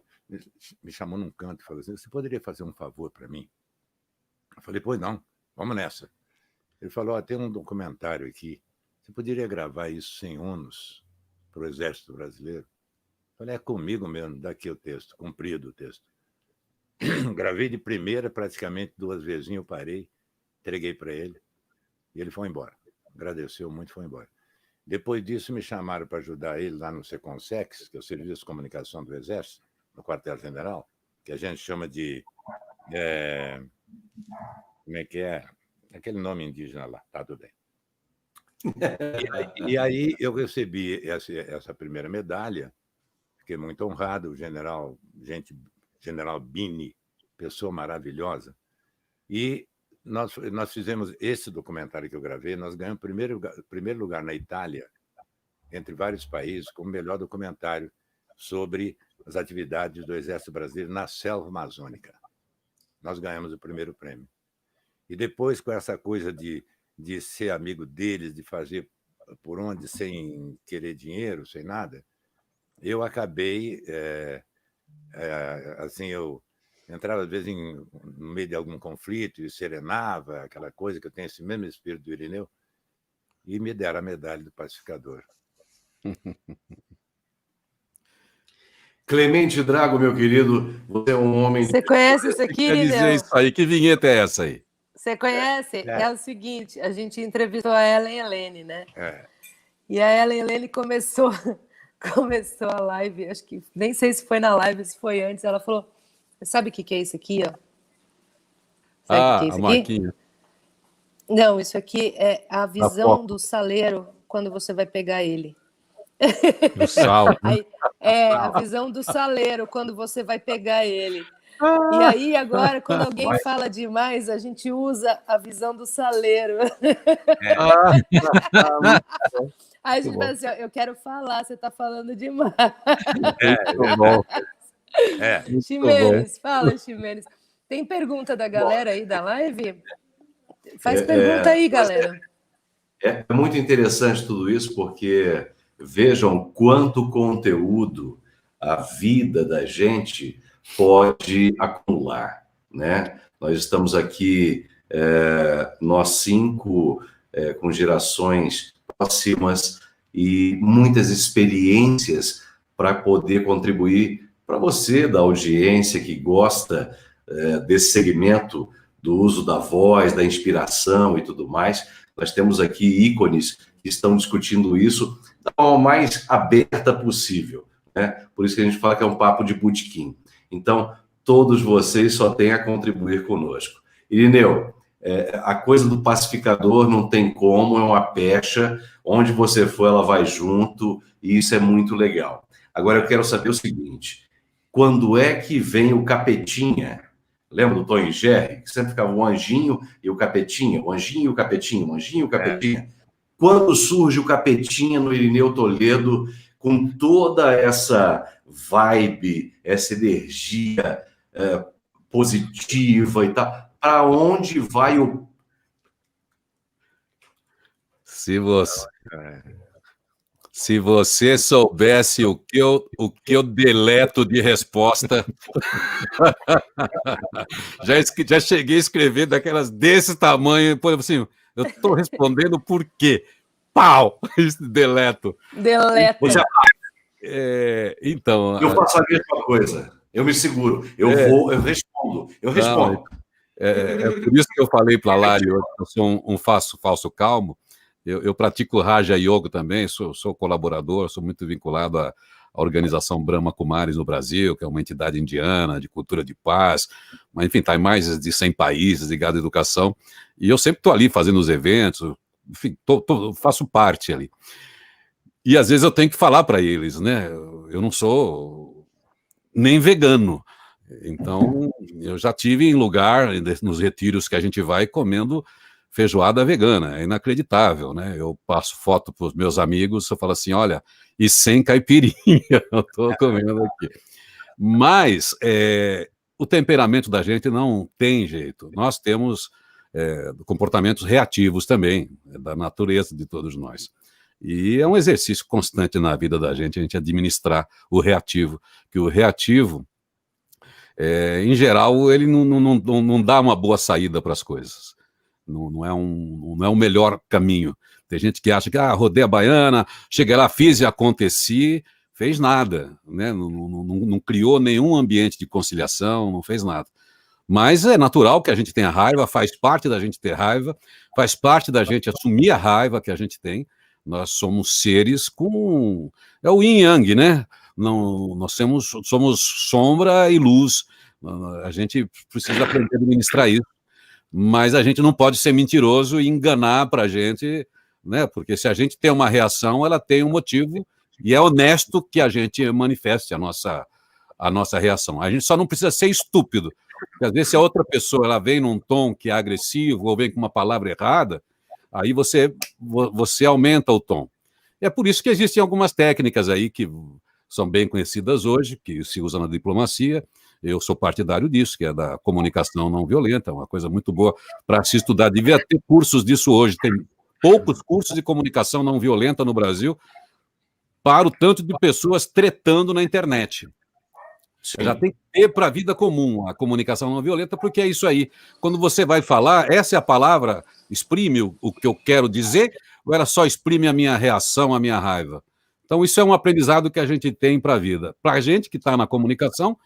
[SPEAKER 1] Me chamou num canto e falou assim: você poderia fazer um favor para mim? Eu falei: pois não, vamos nessa. Ele falou: tem um documentário aqui, você poderia gravar isso sem ônus para o Exército Brasileiro? Eu falei: é comigo mesmo, daqui o texto, comprido o texto. Gravei de primeira, praticamente 2 vezes eu parei, entreguei para ele, e ele foi embora. Agradeceu muito e foi embora. Depois disso, me chamaram para ajudar ele lá no Seconsex, que é o Serviço de Comunicação do Exército, no quartel-general, que a gente chama de... como é que é? Aquele nome indígena lá, tá tudo bem. E aí eu recebi essa primeira medalha, fiquei muito honrado, o general Bini, pessoa maravilhosa, e nós fizemos esse documentário que eu gravei, nós ganhamos primeiro lugar na Itália, entre vários países, como melhor documentário sobre as atividades do Exército Brasileiro na selva amazônica. Nós ganhamos o primeiro prêmio. E depois, com essa coisa de ser amigo deles, de fazer por onde, sem querer dinheiro, sem nada, eu acabei... assim, eu entrava, às vezes, no meio de algum conflito e serenava, aquela coisa que eu tenho esse mesmo espírito do Irineu, e me deram a medalha do pacificador.
[SPEAKER 4] Clemente Drago, meu querido, você é um homem...
[SPEAKER 3] Você conhece isso aqui,
[SPEAKER 2] Quer dizer isso aí? Que vinheta é essa aí?
[SPEAKER 3] Você conhece? É o seguinte, a gente entrevistou a Ellen Helene, né? E a Ellen Helene começou a live, acho que nem sei se foi na live, se foi antes, ela falou: sabe o que é isso aqui, ó? Sabe o que é isso
[SPEAKER 2] a marquinha.
[SPEAKER 3] Não, isso aqui é a visão do saleiro quando você vai pegar ele.
[SPEAKER 2] O sal.
[SPEAKER 3] Aí, a visão do saleiro quando você vai pegar ele. E aí, agora, quando alguém fala demais, a gente usa a visão do saleiro. Aí a gente fala assim: ó, eu quero falar, você está falando demais.
[SPEAKER 2] Muito bom.
[SPEAKER 3] Ximenes, fala, Ximenes. Tem pergunta da galera aí da live? Faz pergunta aí, galera.
[SPEAKER 4] É muito interessante tudo isso, porque vejam quanto conteúdo a vida da gente pode acumular, né? Nós estamos aqui, nós 5, com gerações próximas e muitas experiências para poder contribuir para você, da audiência que gosta desse segmento do uso da voz, da inspiração e tudo mais. Nós temos aqui ícones que estão discutindo isso da forma mais aberta possível, né? Por isso que a gente fala que é um papo de botequim. Então, todos vocês só têm a contribuir conosco. Irineu, a coisa do pacificador não tem como, é uma pecha, onde você for, ela vai junto, e isso é muito legal. Agora, eu quero saber o seguinte: quando é que vem o Capetinha? Lembra do Tom e Jerry? Que sempre ficava o anjinho e o capetinha, o anjinho e o capetinha, o anjinho e o capetinha. Quando surge o Capetinha no Irineu Toledo, com toda essa vibe, essa energia positiva e tal, para onde vai o...
[SPEAKER 2] Se você... Se você soubesse o que eu deleto de resposta. Já cheguei a escrever daquelas desse tamanho, pô, assim, eu estou respondendo por quê? Pau! Deleto.
[SPEAKER 3] Deleta.
[SPEAKER 2] Então.
[SPEAKER 4] Eu faço a mesma coisa. Eu me seguro. Eu respondo.
[SPEAKER 2] Não, por isso que eu falei para a Lari hoje, eu sou um falso calmo. Eu pratico Raja Yoga também, sou colaborador, sou muito vinculado à organização Brahma Kumaris no Brasil, que é uma entidade indiana de cultura de paz, mas enfim, está em mais de 100 países ligado à educação, e eu sempre estou ali fazendo os eventos, enfim, faço parte ali. E às vezes eu tenho que falar para eles, né? Eu não sou nem vegano, então eu já tive em lugar, nos retiros que a gente vai, comendo feijoada vegana, é inacreditável, né? Eu passo foto para os meus amigos, eu falo assim, olha, e sem caipirinha, eu estou comendo aqui. Mas o temperamento da gente não tem jeito. Nós temos comportamentos reativos também, da natureza de todos nós. E é um exercício constante na vida da gente, a gente administrar o reativo, que o reativo, em geral, ele não dá uma boa saída para as coisas. Não é o melhor caminho. Tem gente que acha que rodei a baiana, cheguei lá, fiz e aconteci, fez nada, né? Não criou nenhum ambiente de conciliação, não fez nada. Mas é natural que a gente tenha raiva, faz parte da gente ter raiva, faz parte da gente assumir a raiva que a gente tem. Nós somos seres com... É o yin yang, né? Nós somos sombra e luz. A gente precisa aprender a administrar isso. Mas a gente não pode ser mentiroso e enganar para a gente, né? Porque se a gente tem uma reação, ela tem um motivo e é honesto que a gente manifeste a nossa reação. A gente só não precisa ser estúpido, porque às vezes se a outra pessoa ela vem num tom que é agressivo ou vem com uma palavra errada, aí você aumenta o tom. É por isso que existem algumas técnicas aí que são bem conhecidas hoje, que se usam na diplomacia. Eu sou partidário disso, que é da comunicação não violenta, uma coisa muito boa para se estudar. Devia ter cursos disso hoje. Tem poucos cursos de comunicação não violenta no Brasil para o tanto de pessoas tretando na internet. Sim. Já tem que ter para a vida comum a comunicação não violenta, porque é isso aí. Quando você vai falar, essa é a palavra, exprime o que eu quero dizer, ou ela só exprime a minha reação, a minha raiva? Então, isso é um aprendizado que a gente tem para a vida. Para a gente que está na comunicação,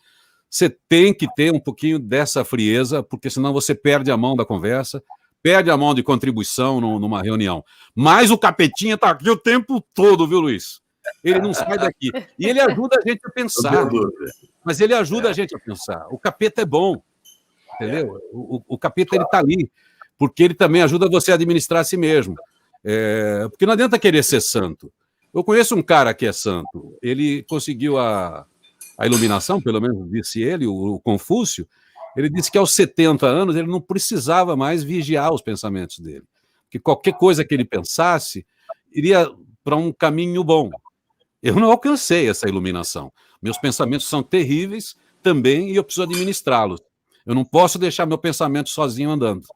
[SPEAKER 2] você tem que ter um pouquinho dessa frieza, porque senão você perde a mão da conversa, perde a mão de contribuição numa reunião. Mas o capetinha está aqui o tempo todo, viu, Luiz? Ele não sai daqui. E ele ajuda a gente a pensar. Mas ele ajuda a gente a pensar. O capeta é bom, entendeu? O capeta, ele está ali, porque ele também ajuda você a administrar a si mesmo. Porque não adianta querer ser santo. Eu conheço um cara que é santo. Ele conseguiu a iluminação, pelo menos disse ele, o Confúcio. Ele disse que aos 70 anos ele não precisava mais vigiar os pensamentos dele. Que qualquer coisa que ele pensasse iria para um caminho bom. Eu não alcancei essa iluminação. Meus pensamentos são terríveis também e eu preciso administrá-los. Eu não posso deixar meu pensamento sozinho andando.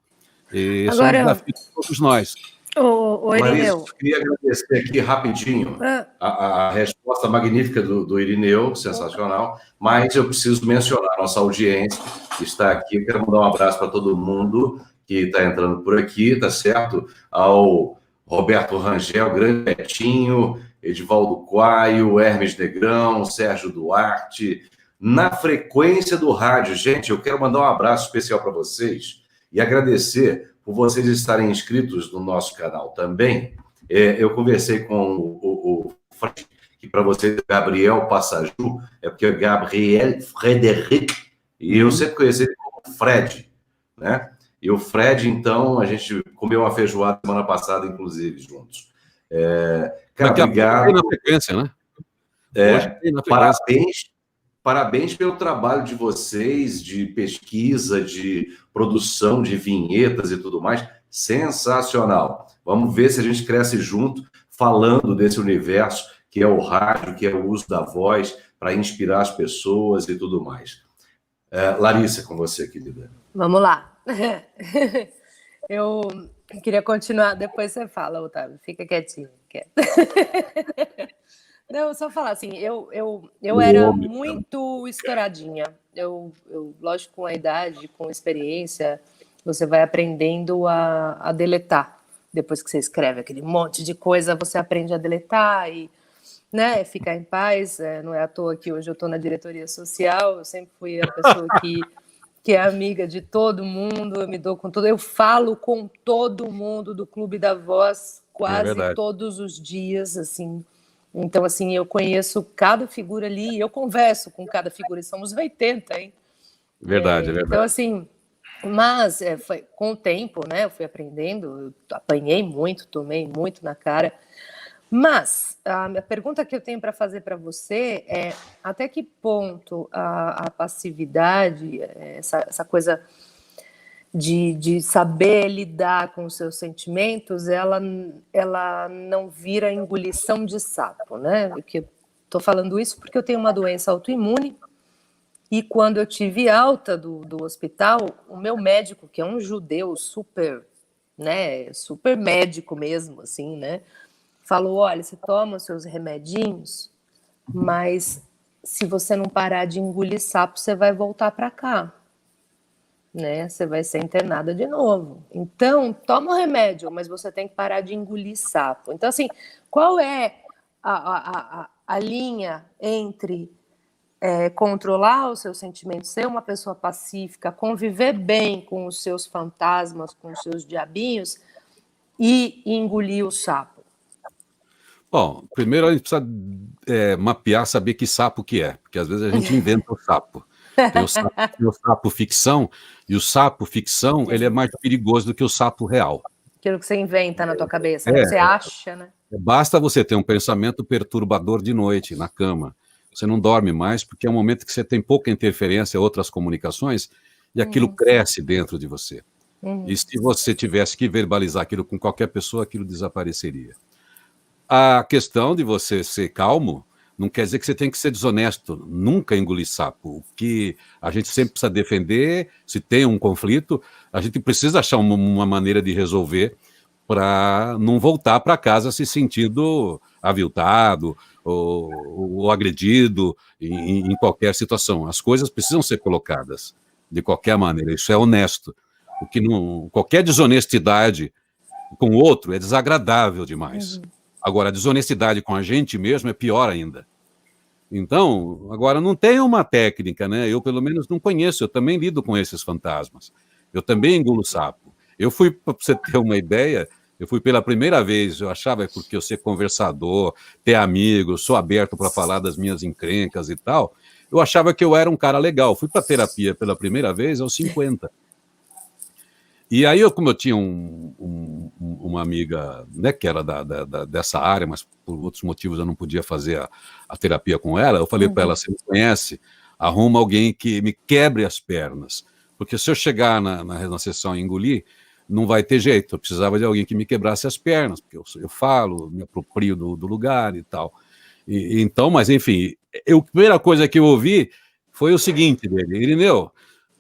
[SPEAKER 2] Esse é um desafio de todos nós.
[SPEAKER 4] Larissa, eu queria agradecer aqui rapidinho a resposta magnífica do Irineu, sensacional, mas eu preciso mencionar a nossa audiência que está aqui. Eu quero mandar um abraço para todo mundo que está entrando por aqui, tá certo? Ao Roberto Rangel, Grande Betinho, Edivaldo Quaio, Hermes Negrão, Sérgio Duarte, na frequência do rádio. Gente, eu quero mandar um abraço especial para vocês e agradecer por vocês estarem inscritos no nosso canal também. Eu conversei com o Fred, que para vocês é Gabriel Passaju, é porque é Gabriel Frederic, e eu sempre conheci ele como Fred, né? E o Fred, então, a gente comeu uma feijoada semana passada, inclusive, juntos. Cara, obrigado.
[SPEAKER 2] Na frequência, né?
[SPEAKER 4] Parabéns pelo trabalho de vocês, de pesquisa, de produção de vinhetas e tudo mais. Sensacional. Vamos ver se a gente cresce junto, falando desse universo que é o rádio, que é o uso da voz para inspirar as pessoas e tudo mais. Larissa, com você, querida.
[SPEAKER 3] Vamos lá. Eu queria continuar, depois você fala, Otávio, fica quietinho. quieta. Não, só falar assim, eu era muito estouradinha. Lógico, com a idade, com a experiência, você vai aprendendo a deletar. Depois que você escreve aquele monte de coisa, você aprende a deletar e, né, ficar em paz. Não é à toa que hoje eu estou na diretoria social, eu sempre fui a pessoa que é amiga de todo mundo, eu me dou com todo, eu falo com todo mundo do Clube da Voz quase todos os dias, assim. Então, assim, eu conheço cada figura ali, eu converso com cada figura, e somos 80, hein?
[SPEAKER 2] Verdade.
[SPEAKER 3] Então, assim, mas foi, com o tempo, né, eu fui aprendendo, eu apanhei muito, tomei muito na cara. Mas a minha pergunta que eu tenho para fazer para você é até que ponto a passividade, essa coisa de saber lidar com os seus sentimentos, ela não vira engolição de sapo, né? Estou falando isso porque eu tenho uma doença autoimune e quando eu tive alta do hospital, o meu médico, que é um judeu super, né, super médico mesmo, assim, né, falou, olha, você toma os seus remedinhos, mas se você não parar de engolir sapo, você vai voltar para cá. Né? Você vai ser internada de novo. Então, toma o remédio, mas você tem que parar de engolir sapo. Então, assim, qual é a linha entre controlar os seus sentimentos, ser uma pessoa pacífica, conviver bem com os seus fantasmas, com os seus diabinhos e engolir o sapo?
[SPEAKER 2] Bom, primeiro a gente precisa mapear, saber que sapo que é, porque às vezes a gente inventa o sapo. Tem o sapo ficção, e o sapo ficção ele é mais perigoso do que o sapo real.
[SPEAKER 3] Aquilo que você inventa na tua cabeça, né? Você acha, né?
[SPEAKER 2] Basta você ter um pensamento perturbador de noite, na cama. Você não dorme mais, porque é um momento que você tem pouca interferência, outras comunicações, e aquilo cresce dentro de você. E se você tivesse que verbalizar aquilo com qualquer pessoa, aquilo desapareceria. A questão de você ser calmo não quer dizer que você tem que ser desonesto, nunca engolir sapo. O que a gente sempre precisa defender, se tem um conflito, a gente precisa achar uma maneira de resolver para não voltar para casa se sentindo aviltado ou agredido em qualquer situação. As coisas precisam ser colocadas de qualquer maneira, isso é honesto. Qualquer desonestidade com o outro é desagradável demais. Agora, a desonestidade com a gente mesmo é pior ainda. Então, agora, não tem uma técnica, né? Eu, pelo menos, não conheço. Eu também lido com esses fantasmas. Eu também engulo sapo. Eu fui, para você ter uma ideia, eu fui pela primeira vez, eu achava porque eu ser conversador, ter amigos, sou aberto para falar das minhas encrencas e tal, eu achava que eu era um cara legal. Fui para terapia pela primeira vez aos 50. E aí, como eu tinha uma amiga, né, que era dessa área, mas por outros motivos eu não podia fazer a terapia com ela, eu falei para ela, você me conhece, arruma alguém que me quebre as pernas. Porque se eu chegar na sessão e engolir, não vai ter jeito. Eu precisava de alguém que me quebrasse as pernas, porque eu falo, me aproprio do lugar e tal. Então, mas enfim, a primeira coisa que eu ouvi foi o seguinte dele, Irineu,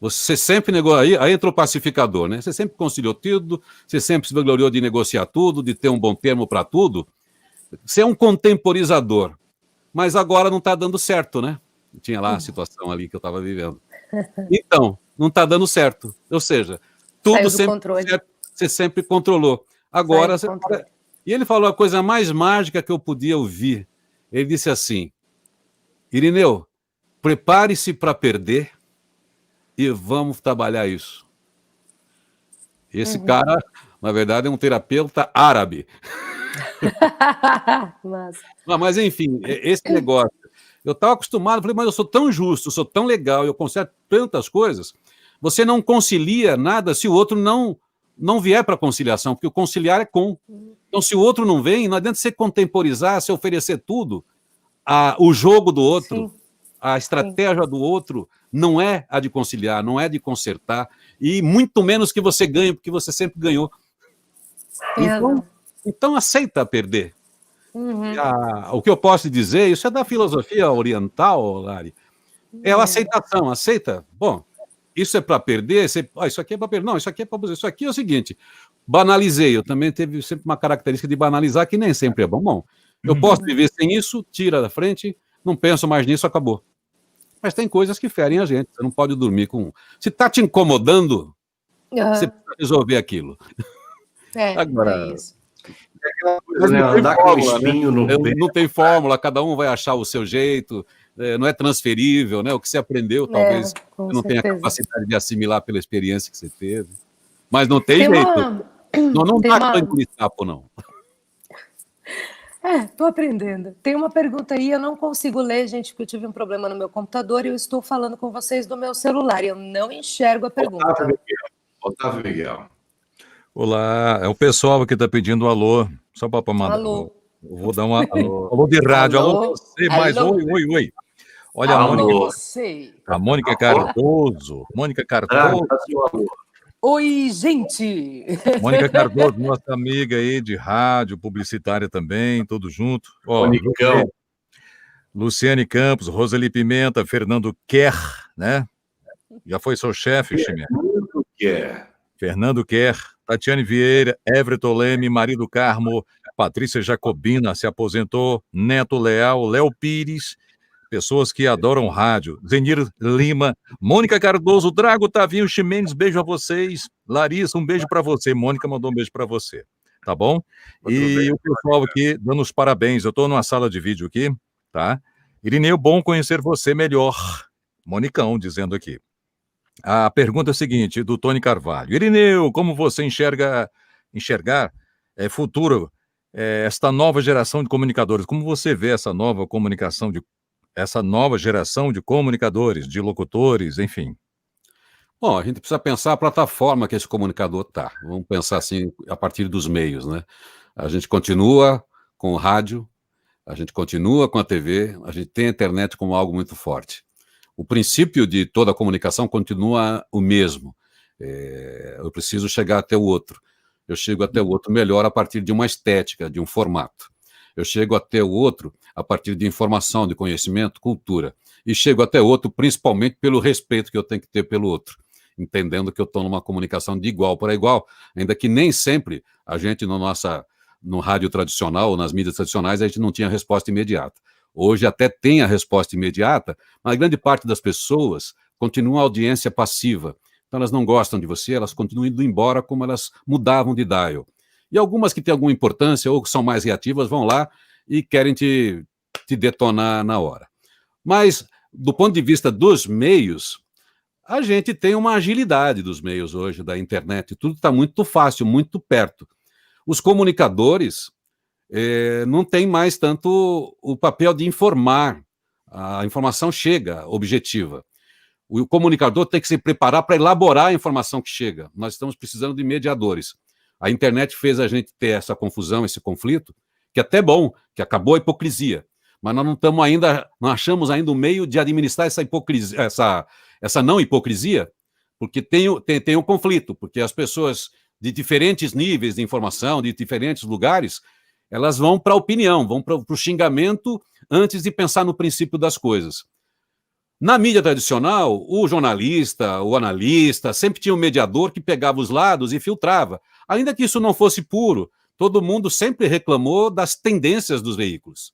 [SPEAKER 2] você sempre negou, aí entrou o pacificador, né? Você sempre conciliou tudo, você sempre se vangloriou de negociar tudo, de ter um bom termo para tudo. Você é um contemporizador, mas agora não está dando certo, né? Tinha lá a situação ali que eu estava vivendo. Então, não está dando certo. Ou seja, tudo sempre certo, você sempre controlou. Agora, E ele falou a coisa mais mágica que eu podia ouvir. Ele disse assim, Irineu, prepare-se para perder, e vamos trabalhar isso. Esse cara, na verdade, é um terapeuta árabe. Mas, enfim, esse negócio. Eu estava acostumado, falei, mas eu sou tão justo, sou tão legal, eu conserto tantas coisas. Você não concilia nada se o outro não vier para a conciliação, porque o conciliar é com. Então, se o outro não vem, não adianta você contemporizar, você oferecer tudo. O jogo do outro, sim, a estratégia do outro não é a de conciliar, não é de consertar, e muito menos que você ganhe, porque você sempre ganhou. Então aceita perder. O que eu posso dizer, isso é da filosofia oriental, Lari, é a aceitação, aceita. Bom, isso é para perder? Isso aqui é para perder. Não, isso aqui é para fazer. Isso aqui é o seguinte, banalizei. Eu também teve sempre uma característica de banalizar, que nem sempre é bom. Bom, eu posso viver sem isso, tira da frente, não penso mais nisso, acabou. Mas tem coisas que ferem a gente. Você não pode dormir com... Se está te incomodando, você precisa resolver aquilo. Agora,
[SPEAKER 3] é isso.
[SPEAKER 4] Andar com espinho no pé.
[SPEAKER 2] Não tem fórmula, cada um vai achar o seu jeito, não é transferível, né? O que você aprendeu, talvez você não tenha capacidade de assimilar pela experiência que você teve. Mas não tem jeito. Não dá para engolir sapo, não.
[SPEAKER 3] Estou aprendendo. Tem uma pergunta aí, eu não consigo ler, gente, porque eu tive um problema no meu computador e eu estou falando com vocês do meu celular e eu não enxergo a pergunta.
[SPEAKER 4] Otávio Miguel.
[SPEAKER 5] Olá, é o pessoal que está pedindo alô, só para mandar.
[SPEAKER 3] Alô.
[SPEAKER 5] Eu vou dar uma alô de rádio, alô você, mais oi. Olha a Mônica Cardoso. Mônica Cardoso.
[SPEAKER 3] Oi, gente!
[SPEAKER 5] Mônica Cardoso, nossa amiga aí de rádio, publicitária também, tudo junto. Luciane Campos, Roseli Pimenta, Fernando Kerr, né? Já foi seu chefe, Chimé? Fernando Kerr, Tatiane Vieira, Everton Leme, Marido Carmo, Patrícia Jacobina se aposentou, Neto Leal, Léo Pires, pessoas que adoram rádio, Zenir Lima, Mônica Cardoso, Drago, Tavinho, Ximenes, beijo a vocês, Larissa, um beijo para você, Mônica mandou um beijo para você, tá bom? E o pessoal aqui dando os parabéns, eu estou numa sala de vídeo aqui, tá? Irineu, bom conhecer você melhor, Monicão dizendo aqui. A pergunta é a seguinte, do Tony Carvalho. Irineu, como você enxergar futuro, esta nova geração de comunicadores? Como você vê essa nova geração de comunicadores, de locutores, enfim?
[SPEAKER 2] Bom, a gente precisa pensar a plataforma que esse comunicador está. Vamos pensar assim, a partir dos meios, né? A gente continua com o rádio, a gente continua com a TV, a gente tem a internet como algo muito forte. O princípio de toda a comunicação continua o mesmo. Eu preciso chegar até o outro. Eu chego até o outro melhor a partir de uma estética, de um formato. Eu chego até o outro a partir de informação, de conhecimento, cultura. E chego até o outro principalmente pelo respeito que eu tenho que ter pelo outro, entendendo que eu estou numa comunicação de igual para igual, ainda que nem sempre a gente no rádio tradicional ou nas mídias tradicionais a gente não tinha resposta imediata. Hoje até tem a resposta imediata, mas a grande parte das pessoas continua a audiência passiva. Então elas não gostam de você, elas continuam indo embora como elas mudavam de dial. E algumas que têm alguma importância ou que são mais reativas vão lá e querem te detonar na hora. Mas, do ponto de vista dos meios, a gente tem uma agilidade dos meios hoje, da internet. Tudo está muito fácil, muito perto. Os comunicadores... não tem mais tanto o papel de informar, a informação chega objetiva. O comunicador tem que se preparar para elaborar a informação que chega. Nós estamos precisando de mediadores. A internet fez a gente ter essa confusão, esse conflito, que é até bom, que acabou a hipocrisia, mas nós não achamos ainda um meio de administrar essa hipocrisia, essa não hipocrisia, porque tem um conflito, porque as pessoas de diferentes níveis de informação, de diferentes lugares, elas vão para a opinião, vão para o xingamento antes de pensar no princípio das coisas. Na mídia tradicional, o jornalista, o analista, sempre tinha um mediador que pegava os lados e filtrava. Ainda que isso não fosse puro, todo mundo sempre reclamou das tendências dos veículos.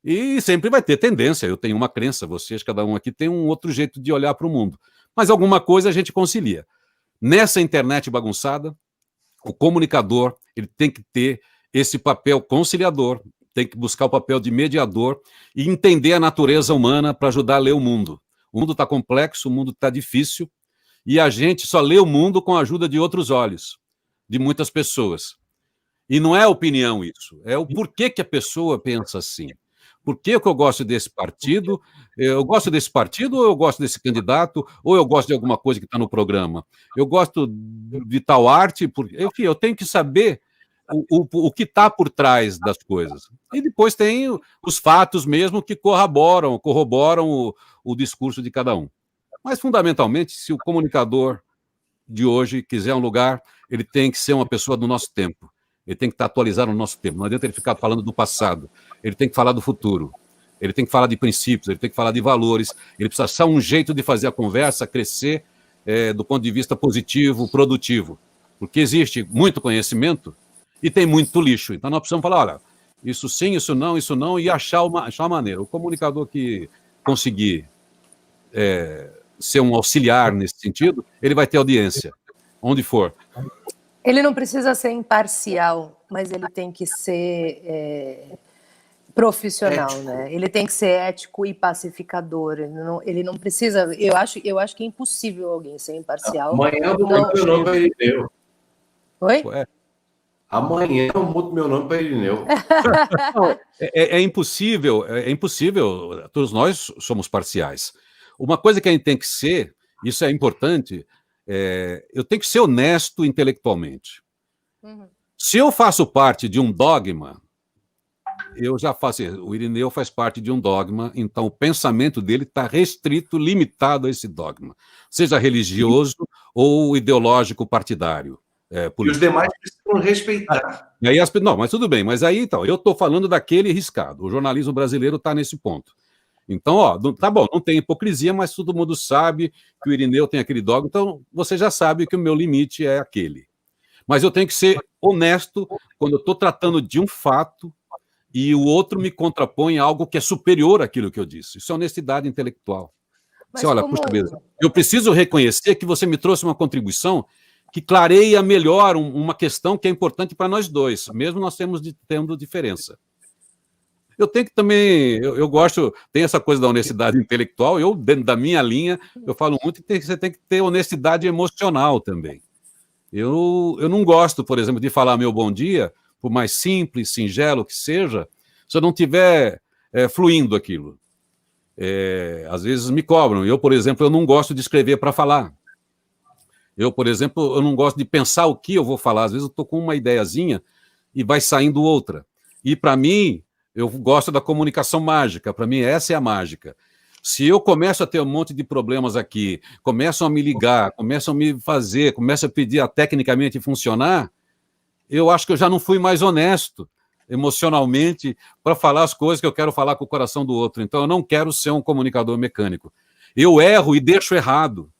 [SPEAKER 2] E sempre vai ter tendência, eu tenho uma crença, vocês, cada um aqui tem um outro jeito de olhar para o mundo. Mas alguma coisa a gente concilia. Nessa internet bagunçada, o comunicador ele tem que ter esse papel conciliador, tem que buscar o papel de mediador e entender a natureza humana para ajudar a ler o mundo. O mundo está complexo, o mundo está difícil, e a gente só lê o mundo com a ajuda de outros olhos, de muitas pessoas. E não é opinião isso, é o porquê que a pessoa pensa assim. Por que eu gosto desse partido? Eu gosto desse partido ou eu gosto desse candidato? Ou eu gosto de alguma coisa que está no programa? Eu gosto de tal arte? Enfim, eu tenho que saber o que está por trás das coisas. E depois tem os fatos mesmo que corroboram o discurso de cada um. Mas, fundamentalmente, se o comunicador de hoje quiser um lugar, ele tem que ser uma pessoa do nosso tempo. Ele tem que estar atualizado no nosso tempo. Não adianta ele ficar falando do passado. Ele tem que falar do futuro. Ele tem que falar de princípios, ele tem que falar de valores. Ele precisa achar um jeito de fazer a conversa crescer do ponto de vista positivo, produtivo. Porque existe muito conhecimento e tem muito lixo. Então nós precisamos falar, olha, isso sim, isso não, e achar uma maneira. O comunicador que conseguir ser um auxiliar nesse sentido, ele vai ter audiência, onde for.
[SPEAKER 3] Ele não precisa ser imparcial, mas ele tem que ser profissional, ético, né? Ele tem que ser ético e pacificador. Ele não precisa. Eu acho que é impossível alguém ser imparcial.
[SPEAKER 4] Amanhã eu vou mudar meu nome para Irineu.
[SPEAKER 3] Oi?
[SPEAKER 4] Amanhã eu mudo meu nome para Irineu.
[SPEAKER 2] É impossível, todos nós somos parciais. Uma coisa que a gente tem que ser, isso é importante, eu tenho que ser honesto intelectualmente. Uhum. Se eu faço parte de um dogma, eu já faço isso. O Irineu faz parte de um dogma, então o pensamento dele está restrito, limitado a esse dogma, seja religioso ou ideológico partidário.
[SPEAKER 4] E os demais precisam respeitar.
[SPEAKER 2] E aí não, mas tudo bem, mas aí então, eu estou falando daquele riscado. O jornalismo brasileiro está nesse ponto. Então, tá bom, não tem hipocrisia, mas todo mundo sabe que o Irineu tem aquele dogma, então você já sabe que o meu limite é aquele. Mas eu tenho que ser honesto quando eu estou tratando de um fato e o outro me contrapõe a algo que é superior àquilo que eu disse. Isso é honestidade intelectual. Você olha, puxa vida, eu preciso reconhecer que você me trouxe uma contribuição que clareia melhor uma questão que é importante para nós dois, mesmo nós tendo diferença. Eu tenho que também, eu gosto, tem essa coisa da honestidade intelectual, eu, dentro da minha linha, eu falo muito que você tem que ter honestidade emocional também. Eu não gosto, por exemplo, de falar meu bom dia, por mais simples, singelo que seja, se eu não estiver fluindo aquilo. Às vezes me cobram. Eu, por exemplo, eu não gosto de escrever para falar. Eu, por exemplo, eu não gosto de pensar o que eu vou falar. Às vezes eu estou com uma ideiazinha e vai saindo outra. E, para mim, eu gosto da comunicação mágica. Para mim, essa é a mágica. Se eu começo a ter um monte de problemas aqui, começam a me ligar, começam a me fazer, começam a pedir a tecnicamente funcionar, eu acho que eu já não fui mais honesto emocionalmente para falar as coisas que eu quero falar com o coração do outro. Então, eu não quero ser um comunicador mecânico. Eu erro e deixo errado.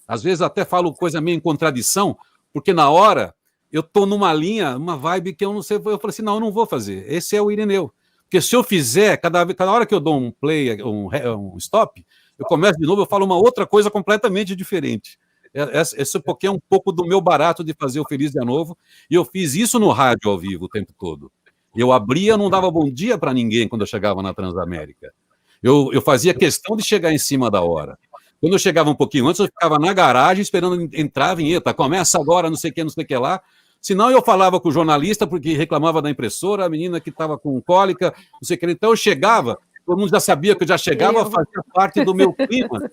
[SPEAKER 2] Às vezes até falo coisa meio em contradição, porque na hora eu estou numa linha, uma vibe que eu não sei, eu falei assim, não, eu não vou fazer. Esse é o Irineu. Porque se eu fizer, cada hora que eu dou um play, um stop, eu começo de novo, eu falo uma outra coisa completamente diferente. Esse é um pouco do meu barato de fazer o Feliz Dia Novo, e eu fiz isso no rádio ao vivo o tempo todo. Eu abria, não dava bom dia para ninguém quando eu chegava na Transamérica. Eu fazia questão de chegar em cima da hora. Quando eu chegava um pouquinho antes, eu ficava na garagem esperando entrar a vinheta. Começa agora, não sei o que lá. Senão eu falava com o jornalista, porque reclamava da impressora, a menina que estava com cólica, não sei o que. Então eu chegava, todo mundo já sabia que eu já chegava, fazia parte do meu clima.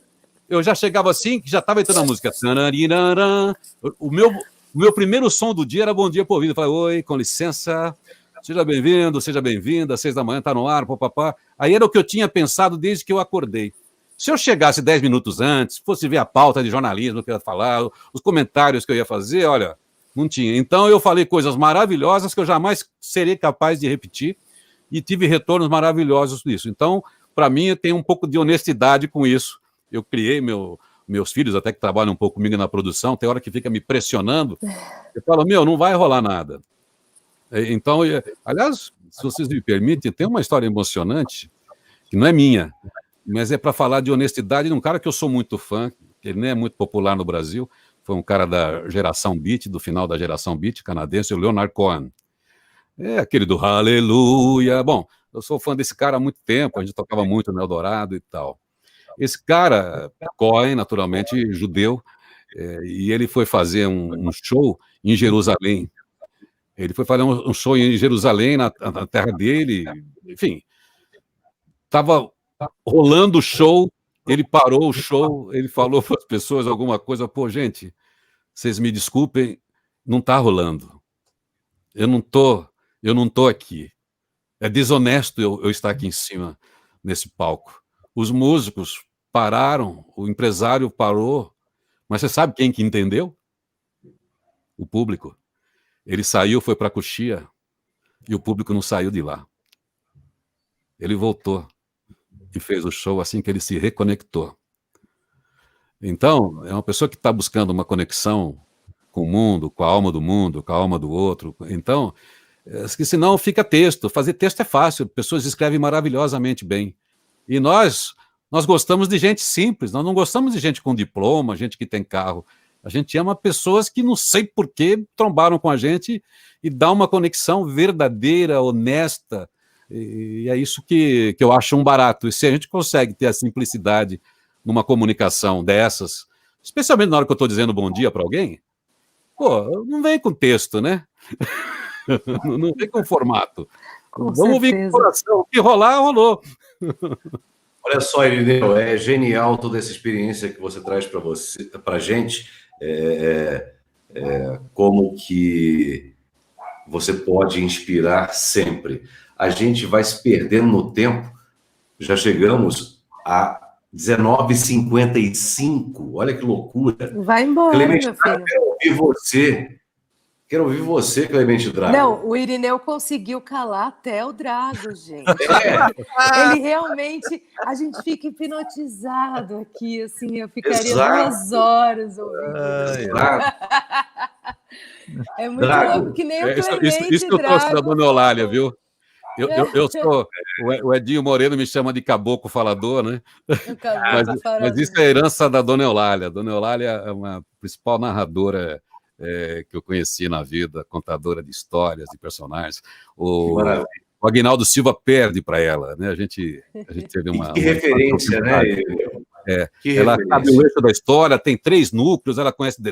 [SPEAKER 2] Eu já chegava assim, que já estava entrando a música. O meu primeiro som do dia era Bom Dia por Vida. Eu falei, oi, com licença, seja bem-vindo, seja bem-vinda, 6 da manhã, está no ar, papapá. Aí era o que eu tinha pensado desde que eu acordei. Se eu chegasse 10 minutos antes, fosse ver a pauta de jornalismo que eu ia falar, os comentários que eu ia fazer, olha, não tinha. Então eu falei coisas maravilhosas que eu jamais serei capaz de repetir e tive retornos maravilhosos disso. Então, para mim, eu tenho um pouco de honestidade com isso. Eu criei meus filhos, até que trabalham um pouco comigo na produção, tem hora que fica me pressionando. Eu falo, não vai rolar nada. Então, aliás, se vocês me permitem, tem uma história emocionante, que não é minha, mas é para falar de honestidade de um cara que eu sou muito fã, ele nem é muito popular no Brasil, foi um cara da geração Beat, do final da geração Beat canadense, o Leonard Cohen. É aquele do Aleluia. Bom, eu sou fã desse cara há muito tempo, a gente tocava muito no Eldorado e tal. Esse cara, Cohen, naturalmente judeu, e ele foi fazer um show em Jerusalém. Ele foi fazer um show em Jerusalém, na terra dele, enfim. Estava rolando o show, ele parou o show, ele falou para as pessoas alguma coisa, pô, gente, vocês me desculpem, não está rolando. Eu não tô aqui. É desonesto eu estar aqui em cima, nesse palco. Os músicos pararam, o empresário parou, mas você sabe quem que entendeu? O público. Ele saiu, foi para a coxia, e o público não saiu de lá. Ele voltou e fez o show assim que ele se reconectou. Então, é uma pessoa que está buscando uma conexão com o mundo, com a alma do mundo, com a alma do outro. Então, que senão fica texto. Fazer texto é fácil, pessoas escrevem maravilhosamente bem. E nós gostamos de gente simples, nós não gostamos de gente com diploma, gente que tem carro. A gente ama pessoas que não sei por que trombaram com a gente e dá uma conexão verdadeira, honesta. E é isso que eu acho um barato. E se a gente consegue ter a simplicidade numa comunicação dessas, especialmente na hora que eu estou dizendo bom dia para alguém, pô, não vem com texto, né? Não vem com formato. Vamos vir com o coração. O que rolar, rolou.
[SPEAKER 4] Olha só, Irineu, é genial toda essa experiência que você traz para a gente. Como que você pode inspirar sempre. A gente vai se perdendo no tempo. Já chegamos a 19h55. Olha que loucura.
[SPEAKER 3] Vai embora,
[SPEAKER 4] Clemente
[SPEAKER 3] meu filho.
[SPEAKER 4] Quero ouvir você. Quero ouvir você, Clemente Drago.
[SPEAKER 3] Não, o Irineu conseguiu calar até o Drago, gente. Ele realmente... A gente fica hipnotizado aqui, assim, eu ficaria 2 horas ouvindo. É muito louco, que nem o Clemente
[SPEAKER 2] Isso que eu trouxe da Dona Eulália, viu? Eu sou... O Edinho Moreno me chama de caboclo falador, né? Mas isso é a herança da Dona Eulália. A Dona Eulália é uma principal narradora que eu conheci na vida, contadora de histórias, de personagens. O Aguinaldo Silva perde para ela, né? A gente teve uma...
[SPEAKER 4] Que referência, né?
[SPEAKER 2] Ela sabe o eixo da história, tem 3 núcleos, ela conhece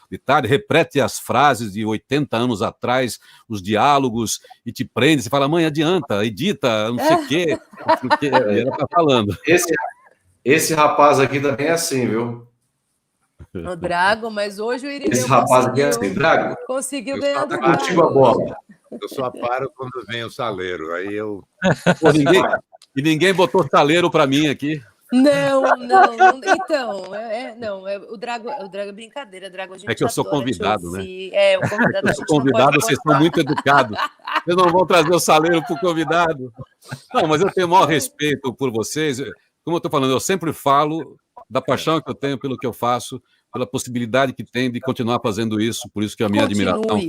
[SPEAKER 2] detalhe, repete as frases de 80 anos atrás, os diálogos, e te prende, você fala, mãe, adianta, edita, não sei o quê. Ela está falando.
[SPEAKER 4] Esse rapaz aqui também é assim, viu?
[SPEAKER 3] O Drago, mas hoje o Irineu
[SPEAKER 4] Esse rapaz aqui é assim, Drago.
[SPEAKER 3] Conseguiu ganhar do
[SPEAKER 4] Contigo a bola.
[SPEAKER 1] Eu só paro quando vem o saleiro. Aí eu...
[SPEAKER 2] Pô, ninguém botou saleiro para mim aqui.
[SPEAKER 3] Não. Então, o Drago é brincadeira. Drago, a gente
[SPEAKER 2] que eu sou convidado, né?
[SPEAKER 3] O convidado
[SPEAKER 2] eu sou convidado, vocês são muito educados. Vocês não vão trazer o saleiro para o convidado. Não, mas eu tenho o maior respeito por vocês. Como eu estou falando, eu sempre falo da paixão que eu tenho pelo que eu faço, pela possibilidade que tem de continuar fazendo isso, por isso que a minha admiração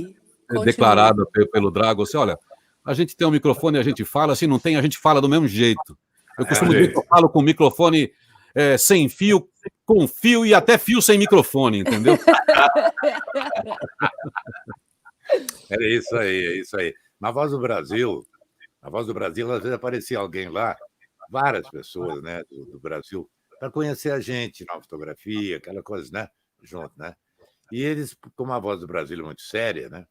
[SPEAKER 2] é declarada pelo Drago. Assim, olha, a gente tem um microfone e a gente fala, se não tem, a gente fala do mesmo jeito. Eu costumo dizer que eu falo com microfone sem fio, com fio e até fio sem microfone, entendeu?
[SPEAKER 1] É isso aí. Na Voz do Brasil, às vezes aparecia alguém lá, várias pessoas, né, do Brasil, para conhecer a gente na fotografia, aquela coisa, né, junto, né? E eles, como a Voz do Brasil é muito séria, né,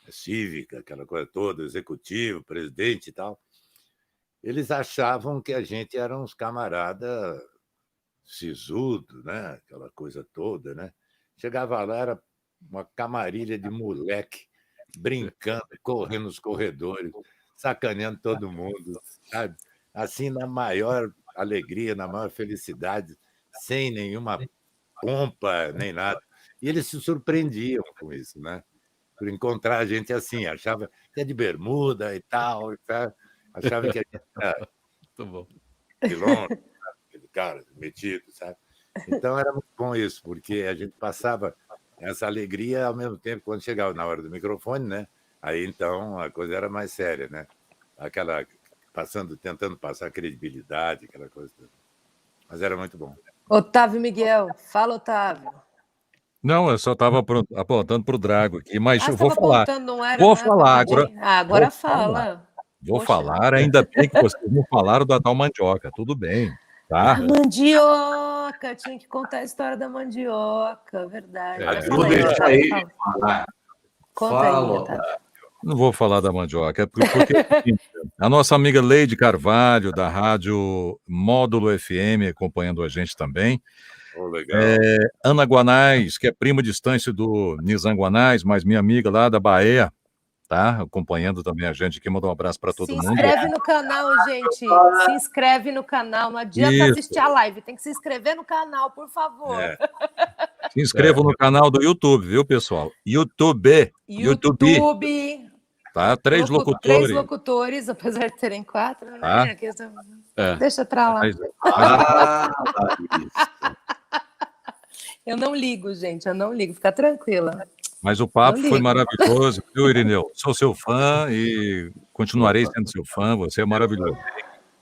[SPEAKER 1] cívica, aquela coisa toda, executivo, presidente e tal, eles achavam que a gente era uns camarada sisudo, né, aquela coisa toda, né? Chegava lá, era uma camarilha de moleque, brincando, correndo nos corredores, sacaneando todo mundo, sabe? Assim, na maior alegria, na maior felicidade, sem nenhuma pompa, nem nada. E eles se surpreendiam com isso, né? Por encontrar a gente assim, achava que é de bermuda e tal, sabe? Achava que a gente era pilão, aquele cara metido, sabe? Então era muito bom isso, porque a gente passava essa alegria ao mesmo tempo, quando chegava na hora do microfone, né? Aí então a coisa era mais séria, né? Aquela tentando passar credibilidade, aquela coisa toda. Mas era muito bom.
[SPEAKER 3] Otávio Miguel, fala, Otávio.
[SPEAKER 5] Não, eu só estava apontando para o Drago aqui, mas eu vou falar.
[SPEAKER 3] Vou
[SPEAKER 5] falar agora.
[SPEAKER 3] Agora fala.
[SPEAKER 5] Vou falar, ainda bem que vocês não falaram da tal mandioca, tudo bem, tá?
[SPEAKER 3] A mandioca, tinha que contar a história da mandioca, verdade.
[SPEAKER 4] Vou deixar aí.
[SPEAKER 3] Conta aí, Otávio.
[SPEAKER 5] Não vou falar da mandioca, porque a nossa amiga Leide Carvalho, da rádio Módulo FM, acompanhando a gente também.
[SPEAKER 1] Legal.
[SPEAKER 5] Ana Guanais, que é prima distante do Nizam Guanais, mas minha amiga lá da Bahia, tá? Acompanhando também a gente aqui, manda um abraço para todo mundo.
[SPEAKER 3] Se inscreve no canal, gente. Se inscreve no canal. Não adianta assistir a live, tem que se inscrever no canal, por favor.
[SPEAKER 5] Se inscrevam no canal do YouTube, viu, pessoal? YouTube. Tá? 3 locutores.
[SPEAKER 3] 3 locutores, apesar de terem 4, né?
[SPEAKER 5] Tá?
[SPEAKER 3] Deixa pra lá. Eu não ligo, gente, eu não ligo, fica tranquila.
[SPEAKER 5] Mas o papo foi maravilhoso, viu, Irineu? Sou seu fã e continuarei sendo seu fã, você é maravilhoso.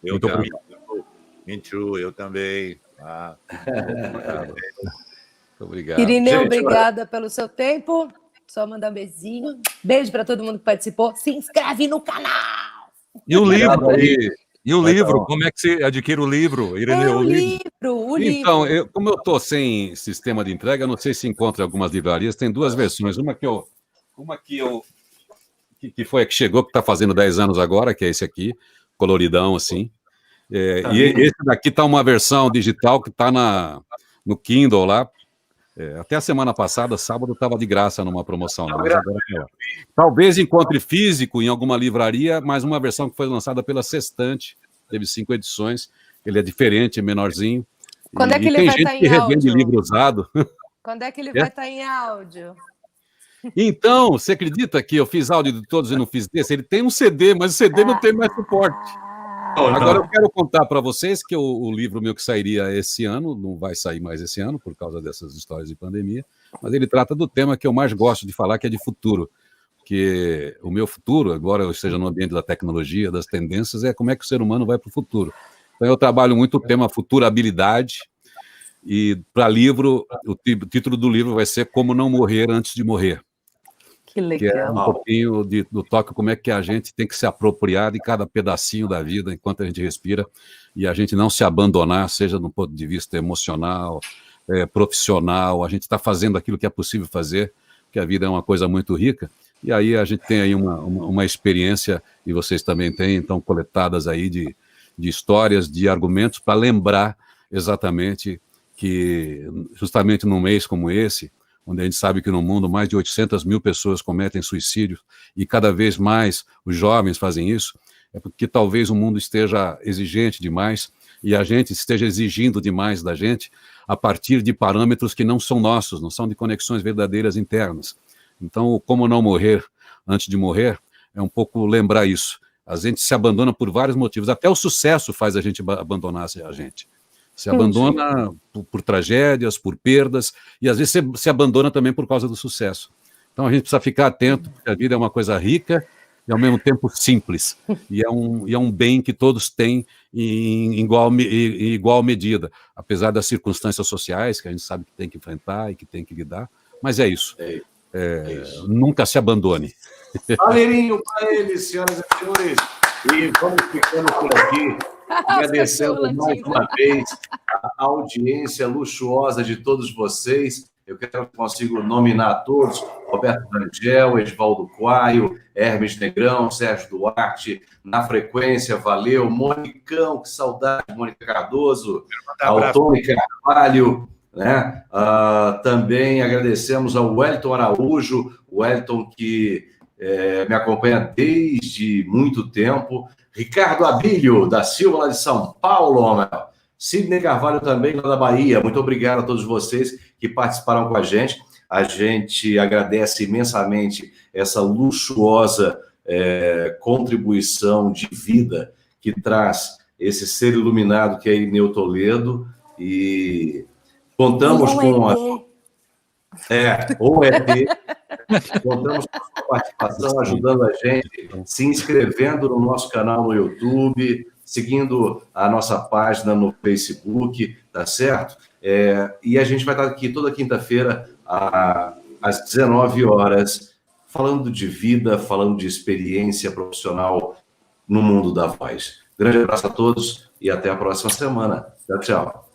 [SPEAKER 1] Muito obrigado. Eu também.
[SPEAKER 2] Muito obrigado.
[SPEAKER 3] Irineu, obrigada pelo seu tempo. Só mandar um beijinho. Beijo para todo mundo que participou. Se inscreve no canal.
[SPEAKER 5] E o livro aí? E o livro? Como é que você adquire o livro, Irineu?
[SPEAKER 3] O livro.
[SPEAKER 2] Então, como eu estou sem sistema de entrega, eu não sei se encontra em algumas livrarias, tem duas versões. Uma que foi a que chegou, que está fazendo 10 anos agora, que é esse aqui, coloridão, assim. E esse daqui está uma versão digital que está no Kindle lá. Até a semana passada, sábado, estava de graça numa promoção. Talvez encontre físico em alguma livraria, mas uma versão que foi lançada pela Sextante, teve 5 edições, ele é diferente, é menorzinho.
[SPEAKER 3] Quando é que ele vai estar em áudio? Tem gente que revende
[SPEAKER 2] livro usado.
[SPEAKER 3] Quando é que ele vai estar em áudio?
[SPEAKER 2] Então, você acredita que eu fiz áudio de todos e não fiz desse? Ele tem um CD, mas o CD não tem mais suporte. Agora eu quero contar para vocês que o livro meu que sairia esse ano, não vai sair mais esse ano por causa dessas histórias de pandemia, mas ele trata do tema que eu mais gosto de falar, que é de futuro. Que o meu futuro, agora eu esteja no ambiente da tecnologia, das tendências, é como é que o ser humano vai para o futuro. Então eu trabalho muito o tema futurabilidade, e para livro, o título do livro vai ser Como Não Morrer Antes de Morrer.
[SPEAKER 3] Que legal.
[SPEAKER 2] Que é um pouquinho do toque, como é que a gente tem que se apropriar de cada pedacinho da vida enquanto a gente respira, e a gente não se abandonar, seja do ponto de vista emocional, profissional, a gente está fazendo aquilo que é possível fazer, porque a vida é uma coisa muito rica, e aí a gente tem aí uma experiência, e vocês também têm, então, coletadas aí de histórias, de argumentos, para lembrar exatamente que, justamente num mês como esse, onde a gente sabe que no mundo mais de 800 mil pessoas cometem suicídio e cada vez mais os jovens fazem isso, é porque talvez o mundo esteja exigente demais e a gente esteja exigindo demais da gente a partir de parâmetros que não são nossos, não são de conexões verdadeiras internas. Então, como não morrer antes de morrer, é um pouco lembrar isso. A gente se abandona por vários motivos, até o sucesso faz a gente abandonar a gente. Se abandona por tragédias, por perdas, e às vezes se abandona também por causa do sucesso. Então a gente precisa ficar atento, porque a vida é uma coisa rica e ao mesmo tempo simples. E é um bem que todos têm em igual medida, apesar das circunstâncias sociais que a gente sabe que tem que enfrentar e que tem que lidar. Mas é isso. Nunca se abandone.
[SPEAKER 4] Valerinho para eles, senhoras e senhores. E vamos ficando por aqui, agradecendo mais uma vez a audiência luxuosa de todos vocês. Eu quero que consigo nominar todos: Roberto Rangel, Edvaldo Quaio, Hermes Negrão, Sérgio Duarte, na frequência, valeu. Monicão, que saudade, Mônica Cardoso, Altone Carvalho, né? Também agradecemos ao Wellington Araújo, o Wellington que me acompanha desde muito tempo. Ricardo Abílio, da Silva, lá de São Paulo, Sidney Carvalho também, lá da Bahia. Muito obrigado a todos vocês que participaram com a gente. A gente agradece imensamente essa luxuosa contribuição de vida que traz esse ser iluminado que é Irineu Toledo. E contamos com ou ET. Contamos com a sua participação, ajudando a gente, se inscrevendo no nosso canal no YouTube, seguindo a nossa página no Facebook, tá certo? E a gente vai estar aqui toda quinta-feira, às 19 horas, falando de vida, falando de experiência profissional no mundo da voz. Grande abraço a todos e até a próxima semana. Tchau, tchau.